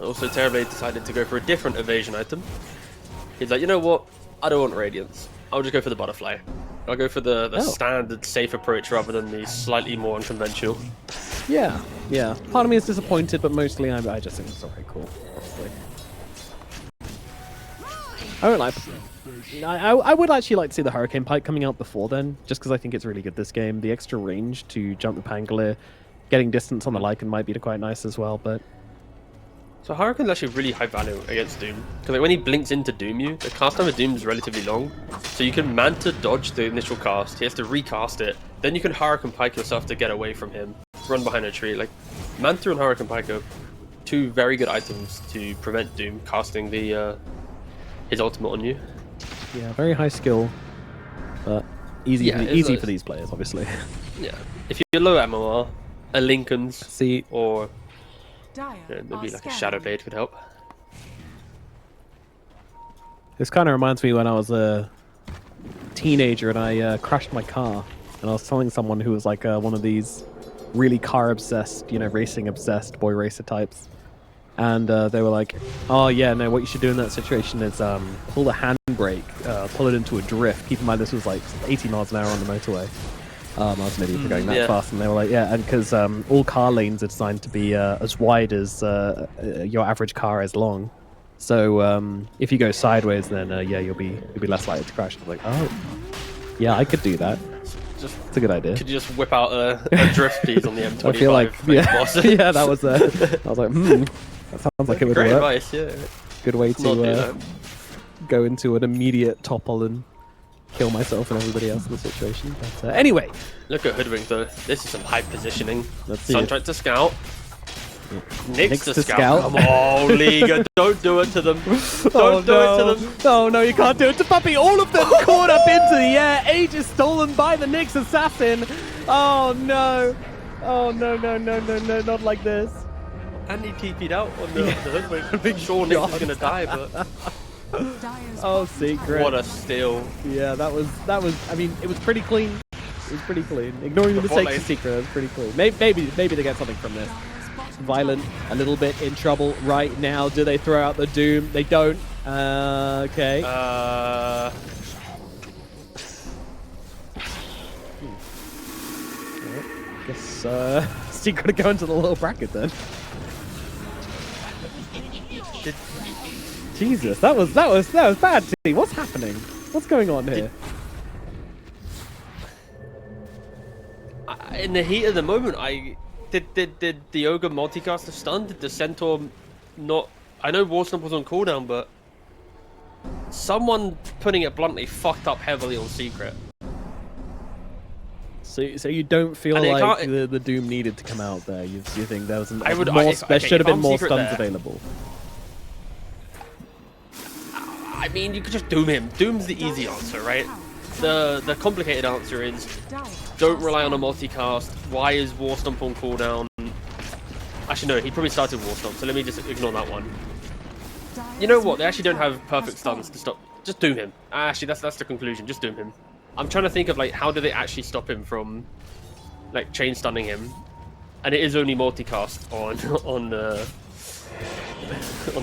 Also, Terrorblade decided to go for a different evasion item. He's like, you know what? I don't want Radiance. I'll just go for the Butterfly. I'll go for the
Oh.
standard safe approach rather than the slightly more unconventional.
Yeah, yeah. Part of me is disappointed, but mostly I just think it's alright, cool. Honestly. I don't like. I would actually like to see the Hurricane Pike coming out before then, just because I think it's really good this game. The extra range to jump the Pangolier, getting distance on the Lycan might be quite nice as well, but
So Hurricane's actually really high value against Doom. Because like, when he blinks into Doom you, the cast time of Doom is relatively long. So you can Manta dodge the initial cast, he has to recast it. Then you can Hurricane Pike yourself to get away from him. Run behind a tree. Like, Manta and Hurricane Pike are two very good items to prevent Doom casting the his ultimate on you.
yeah, very high skill, but easy,
Yeah, it's
easy
nice.
for these players, obviously.
Yeah. If you're low MMR, a Lincoln's
See,
or
Dire
maybe
are
like a
scanning.
Shadow Blade could help.
this kind of reminds me when I was a teenager and I crashed my car, and I was telling someone who was like one of these really car obsessed, you know, racing obsessed boy racer types, and they were like, "Oh yeah, no, what you should do in that situation is pull the handbrake, pull it into a drift. Keep in mind this was like 80 miles an hour on the motorway." I was an idiot for going that
yeah.
fast, and they were like, "Yeah," and because all car lanes are designed to be as wide as your average car is long. So if you go sideways, then yeah, you'll be less likely to crash. I was like, "Oh, yeah, I could do that.
Just
It's a good idea."
could you just whip out a drift piece on the M25?
I feel like,
face
yeah,
boss?
yeah, that was. I was like, that sounds like it would
Great
work.
advice, yeah.
Good way
Not do
to
that.
go into an immediate topple and kill myself and everybody else in the situation. But anyway,
Look at Hoodwink though. This is some high positioning.
Let's see
Sun
it.
tried to scout. Nix to
to
scout.
scout.
Come on, Liga. Don't do it to them. Don't do it to them.
Oh no, you can't do it to Puppy. All of them caught up into the air. Age is stolen by the Nyx assassin. Oh no. Oh no, not like this.
And he TP'd out on the Hoodwink. Big sure Nix is gonna die, but
Dire's
Oh,
bottom
secret.
tower
what a steal.
Yeah, that was. I mean, it was pretty clean. It was pretty clean. Ignoring the
The bot
mistakes of
lane.
Secret, it was pretty clean. Maybe they get something from this.
Dire's bottom
Violent,
tower
a little bit in trouble right now. Do they throw out the Doom? They don't. Okay. Guess Secret to go into the little bracket then.
Did-
Jesus, that was bad. T. What's happening? What's going on here?
in the heat of the moment, did the Ogre multicaster stun? Did the Centaur not? I know Warstomp was on cooldown, but someone, putting it bluntly, fucked up heavily on Secret.
So you don't feel
And they
like
can't-
the Doom needed to come out there? You think there was there
okay,
should have
if
been
I'm
more
Secret
stuns
there-
available?
I mean, you could just doom him. Doom's the easy answer, right? The complicated answer is
Dire
don't
are
rely on a
scanning.
multicast. Why is Warstomp on cooldown? Actually, no, he probably started War Stomp, so let me just ignore that one. You know what? They actually don't have perfect stuns to stop. Just doom him. Actually, that's the conclusion. Just doom him. I'm trying to think of like how do they actually stop him from like chain stunning him, and it is only multicast on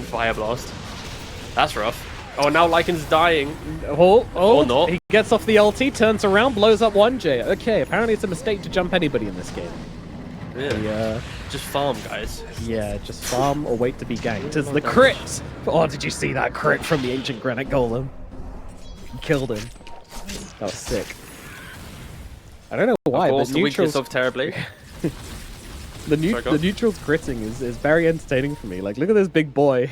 Fire Blast. That's rough. Oh, now Lycan's dying.
Or
not.
He gets off the ulti, turns around, blows up 1J. Okay, apparently it's a mistake to jump anybody in this game.
Yeah. Just farm, guys.
Yeah, just farm or wait to be ganked. It's the crit! Oh, did you see that crit from the Ancient Granite Golem? He killed him. That was sick. I don't know why,
Of course,
but
the weakness
neutrals,
of Terrorblade.
the neutrals critting is very entertaining for me. Like, look at this big boy.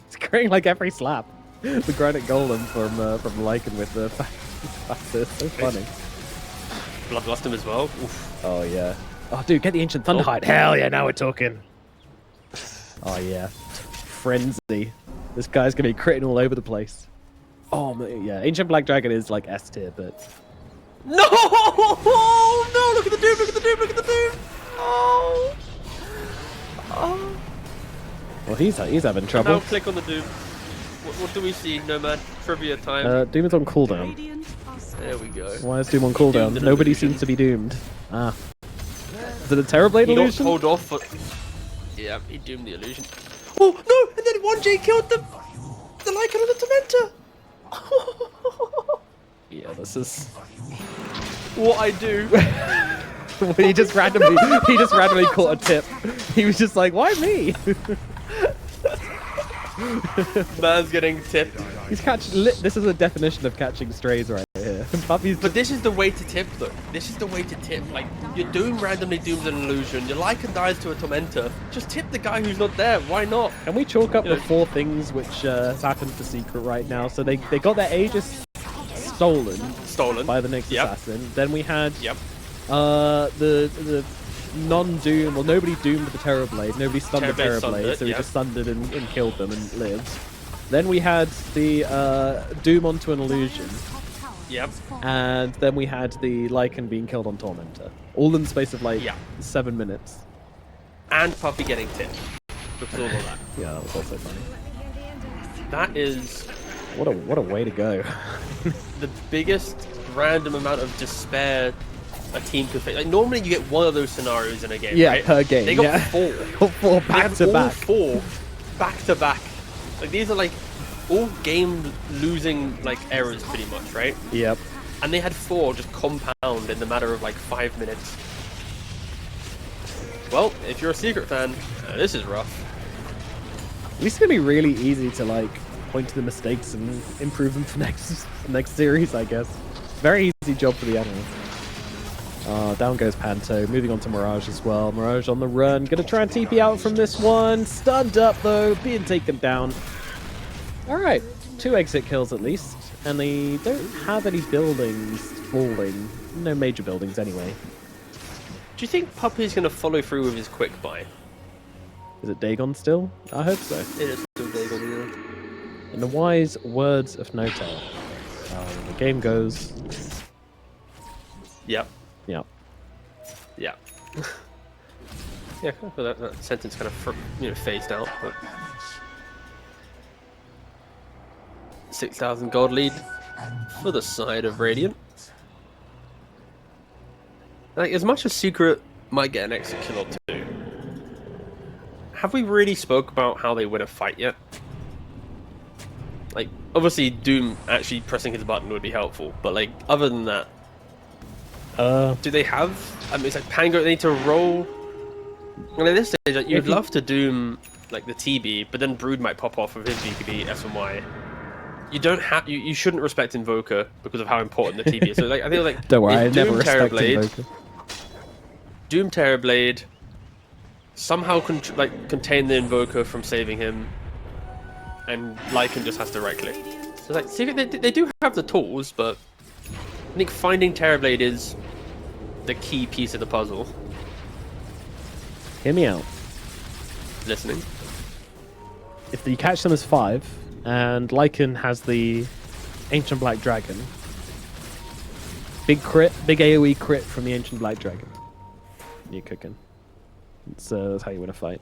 He's critting like every slap. The Granite Golem from Lycan with the fastest. So funny.
Bloodlust him as well. Oof.
Oh, yeah. Oh, dude, get the Ancient Thunderhide. Hell yeah, now we're talking. Oh, yeah. Frenzy. This guy's going to be critting all over the place. Oh, yeah. Ancient Black Dragon is like S tier, but...
No! No! Look at the doom! Look at the doom! Look at the doom! Oh! Oh!
Well, he's having trouble.
Now click on the doom. What do we see, Nomad? Trivia time.
Doom is on cooldown.
Radiant are
There we go.
Why is Doom on cooldown?
Doomed an
Nobody
illusion.
seems to be doomed. Ah. Is it a Terrorblade
He got
illusion?
told off for... Yeah, he doomed the illusion. Oh, no! And then 1J killed the Lycan on the Tormentor!
Yeah, this is...
What I do.
he just randomly caught a tip. He was just like, why me?
Man's getting tipped.
He's catching. This is a definition of catching strays right here. Puppies.
But this is the way to tip, though. This is the way to tip. Like, your Doom randomly dooms an illusion. Your Lycan dies to a Tormentor. Just tip the guy who's not there. Why not?
Can we chalk up
You know-
the 4 things which has happened for Secret right now? So they got their Aegis stolen by the next assassin. Then we had the non-doom, well, nobody doomed the Terrorblade, nobody stunned the
Terrorblade stunned
Terrorblade,
it,
so he just stunned it and killed them and lived. Then we had the doom onto an illusion,
Yep.
and then we had the Lycan being killed on Tormentor, all in the space of like 7 minutes.
And Puppy getting tipped. Because all of that.
Yeah, that was also funny.
That is
What a way to go.
the biggest random amount of despair a team could face. Like, normally you get one of those scenarios in a game,
Yeah,
right?
per game.
They got
yeah.
4.
Got 4
They
back
have
to
all
back.
4 back to back. Like, these are like all game losing like errors pretty much, right?
Yep.
And they had 4 just compound in the matter of like 5 minutes. Well, if you're a Secret fan, this is rough.
At least it's gonna be really easy to like point to the mistakes and improve them for next series, I guess. Very easy job for the analyst. Down goes Panto, moving on to Mirage as well. Mirage on the run, gonna try and TP out from this one. Stunned up though, being taken down. Alright, 2 exit kills at least. And they don't have any buildings falling. No major buildings anyway.
Do you think Puppy's gonna follow through with his quick buy?
Is it Dagon still? I hope so.
It is still Dagon, yeah.
In the wise words of Notel, the game goes...
Yep.
Yeah.
Yeah. Yeah, that sentence kind of phased out, but 6,000 gold lead for the side of Radiant. Like, as much as Secret might get an exit kill or 2, have we really spoke about how they win a fight yet? Like, obviously Doom actually pressing his button would be helpful, but like, other than that, do they have? I mean, it's like Pango. They need to roll. And at this stage, like, you'd love to Doom like the TB, but then Brood might pop off with his BKB, S1Y. You don't have. You shouldn't respect Invoker because of how important the TB is. So like, I think like
Don't worry, I
if
never
Doom
respect
Terrorblade,
Invoker.
Doom Terrorblade somehow contain the Invoker from saving him, and Lycan just has to right click. So like, Secret, they do have the tools, but I think finding Terrorblade is the key piece of the puzzle.
Hear me out.
Listening.
If you catch them as 5, and Lycan has the Ancient Black Dragon, big crit, big AoE crit from the Ancient Black Dragon. You're cooking. That's how you win a fight.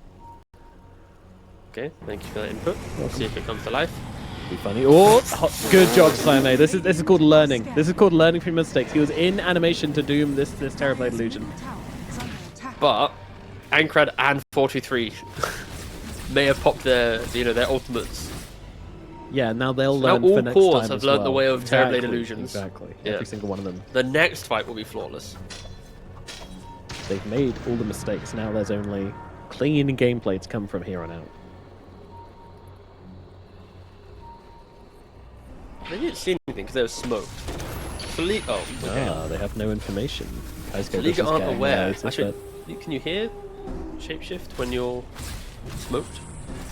Okay, thank you for that input. We'll see if it comes to life.
Be funny. Oh, good job, Saime. This is called learning. This is called learning from mistakes. He was in animation to doom this Terrorblade illusion.
But Ankrad and 43 may have popped their their ultimates.
Yeah, now they'll
So now
learn for
all
next
cores
time
have
as
learned
well.
the way of
Exactly,
Terrorblade illusions.
Exactly.
Yeah.
Every single one of them.
The next fight will be flawless.
They've made all the mistakes. Now there's only clean gameplay to come from here on out.
They didn't see anything because they were smoked. So oh, okay.
Ah, they have no information.
So Liga aren't aware. Actually, can you hear shapeshift when you're smoked?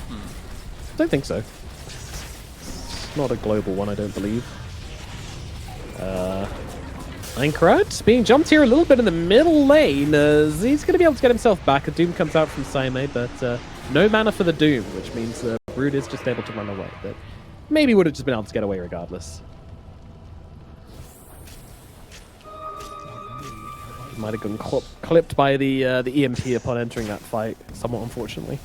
I don't think so. It's not a global one, I don't believe. Ankrad being jumped here a little bit in the middle lane. He's going to be able to get himself back. A Doom comes out from Saime, but no mana for the Doom, which means Brood is just able to run away. But maybe would have just been able to get away regardless. Might have gotten clipped by the EMP upon entering that fight, somewhat unfortunately.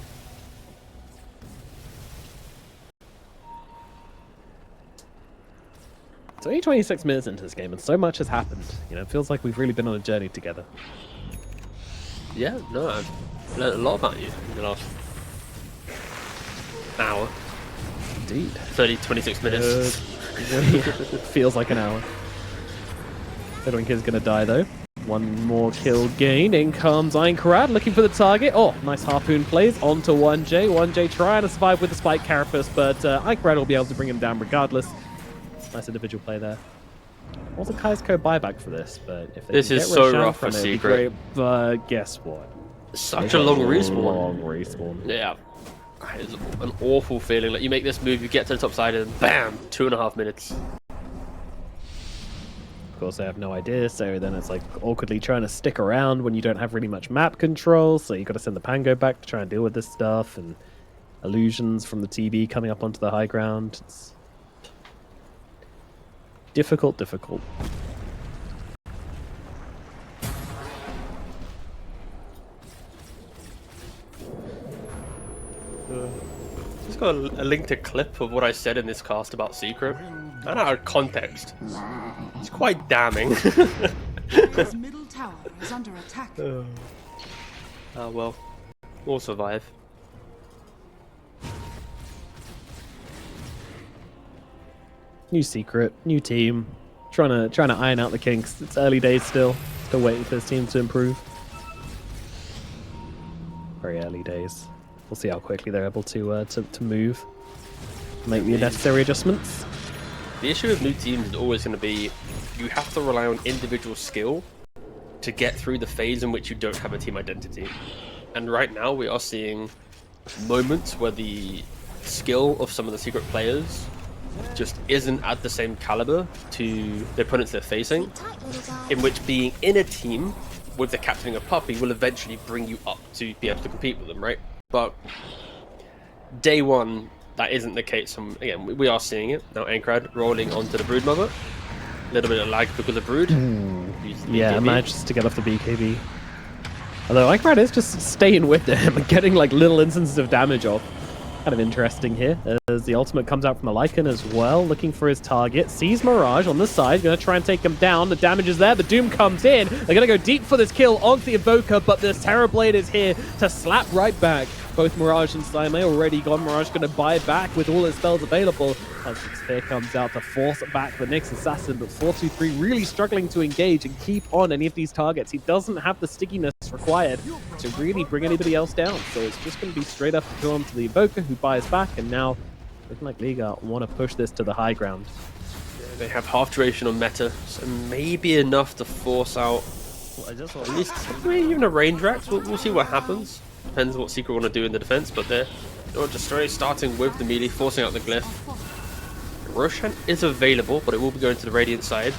It's only 26 minutes into this game, and so much has happened. You know, it feels like we've really been on a journey together.
Yeah, no, I've learned a lot about you in the last hour.
Indeed.
26 minutes.
Feels like an hour. L1ga's gonna die though. One more kill gain. In comes Ankrad looking for the target. Oh, nice harpoon plays onto 1J. 1J trying to survive with the spike carapace, but Ankrad will be able to bring him down regardless. Nice individual play there. Also, Kai's code buyback for this, but if they
this
can
is
get
so
Roshan
rough
from
for
it, it'd be
Secret.
great, but guess what?
Such a long respawn.
Long respawn.
Yeah. It's an awful feeling. Like you make this move, you get to the top side, and bam, 2.5 minutes.
Of course, they have no idea, so then it's like awkwardly trying to stick around when you don't have really much map control, so you got to send the Pango back to try and deal with this stuff, and illusions from the TB coming up onto the high ground. It's difficult.
Just got a linked a clip of what I said in this cast about Secret. And out of context. It's quite damning.
Dire's middle tower is under attack.
Well, we'll survive.
New Secret, new team, trying to iron out the kinks. It's early days still waiting for this team to improve. Very early days. We'll see how quickly they're able to move, make the necessary adjustments.
The issue with new teams is always going to be you have to rely on individual skill to get through the phase in which you don't have a team identity. And right now we are seeing moments where the skill of some of the Secret players just isn't at the same caliber to the opponents they're facing, in which being in a team with the captaining of Puppy will eventually bring you up to be able to compete with them, right? But day one, that isn't the case. Again, we are seeing it. Now Ankrad rolling onto the Brood Mother. A little bit of lag because of Brood.
Yeah, manages to get off the BKB. Although Ankrad is just staying with him and getting like little instances of damage off. Kind of interesting here, as the ultimate comes out from the Lycan as well, looking for his target. Sees Mirage on the side, going to try and take him down. The damage is there, the Doom comes in. They're going to go deep for this kill onto the Evoker, but the Terrorblade is here to slap right back. Both Mirage and Saime already gone. Mirage going to buy back with all his spells available as the Sphere comes out to force back the next assassin, but 423 really struggling to engage and keep on any of these targets. He doesn't have the stickiness required to really bring anybody else down, so it's just going to be straight up to go on to the Evoker, who buys back, and now looking like Liga want to push this to the high ground.
They have half duration on meta, so maybe enough to force out at least maybe even a range rax. We'll see what happens. Depends on what Secret want to do in the defense, but they're just straight starting with the melee, forcing out the glyph. Roshan is available, but it will be going to the Radiant side.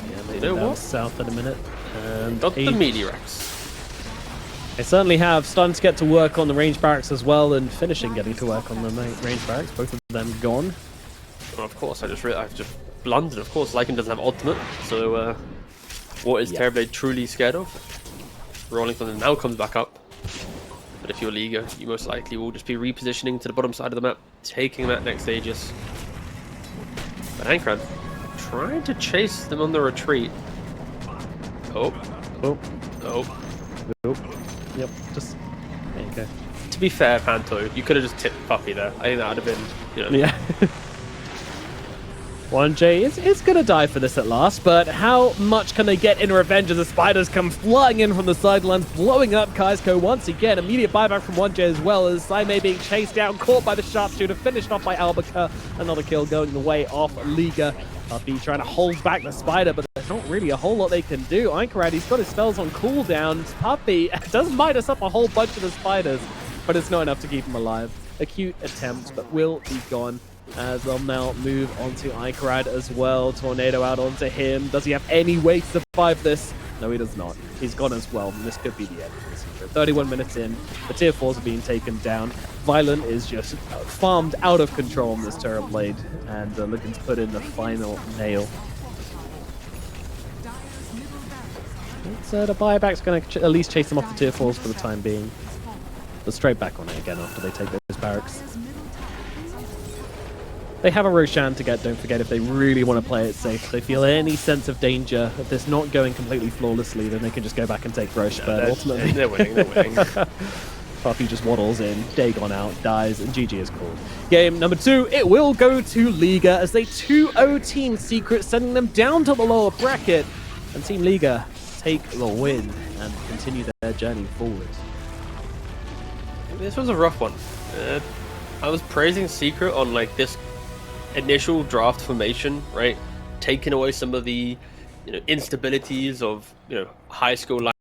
Yeah,
you know what?
South in a minute. And
Got the melee racks.
They certainly have starting to get to work on the range barracks as well, and finishing getting to work on the range barracks. Both of them gone.
Well, of course, I've just blundered. Of course, Lycan doesn't have ultimate, so what is Terrorblade truly scared of? Rolling Thunder now comes back up. But if you're Liga, you most likely will just be repositioning to the bottom side of the map, taking that next Aegis. But Ankrad trying to chase them on the retreat. Oh.
Oh.
Oh.
Oh. Yep. Just there you go.
To be fair, Panto, you could have just tipped Puppy there. I think that would have been, you know.
Yeah. 1J is going to die for this at last, but how much can they get in revenge as the spiders come flying in from the sidelines, blowing up Kaisko once again. Immediate buyback from 1J as well as Saime being chased down, caught by the sharpshooter, finished off by L1ga. Another kill going the way of Liga. Puppy trying to hold back the spider, but there's not really a whole lot they can do. Ankarad, he's got his spells on cooldown. Puppy does minus up a whole bunch of the spiders, but it's not enough to keep him alive. A cute attempt, but will be gone. As they'll now move on to Icarad as well. Tornado out onto him. Does he have any way to survive this? No, he does not. He's gone as well. And this could be the end of the secret. 31 minutes in. The tier 4s are being taken down. Violent is just farmed out of control on this turret blade. And looking to put in the final nail. The buyback's going to at least chase them off the tier 4s for the time being. But straight back on it again after they take those barracks. They have a Roshan to get, don't forget, if they really want to play it safe. If they feel any sense of danger, if this not going completely flawlessly, then they can just go back and take Rosh. But ultimately,
they're winning.
Puppy just waddles in, Dagon out, dies, and GG is called. Game number 2, it will go to Liga as they 2-0 Team Secret, sending them down to the lower bracket. And Team Liga take the win and continue their journey forward.
This was a rough one. I was praising Secret on like this initial draft formation, right? Taking away some of the, instabilities of, high school life.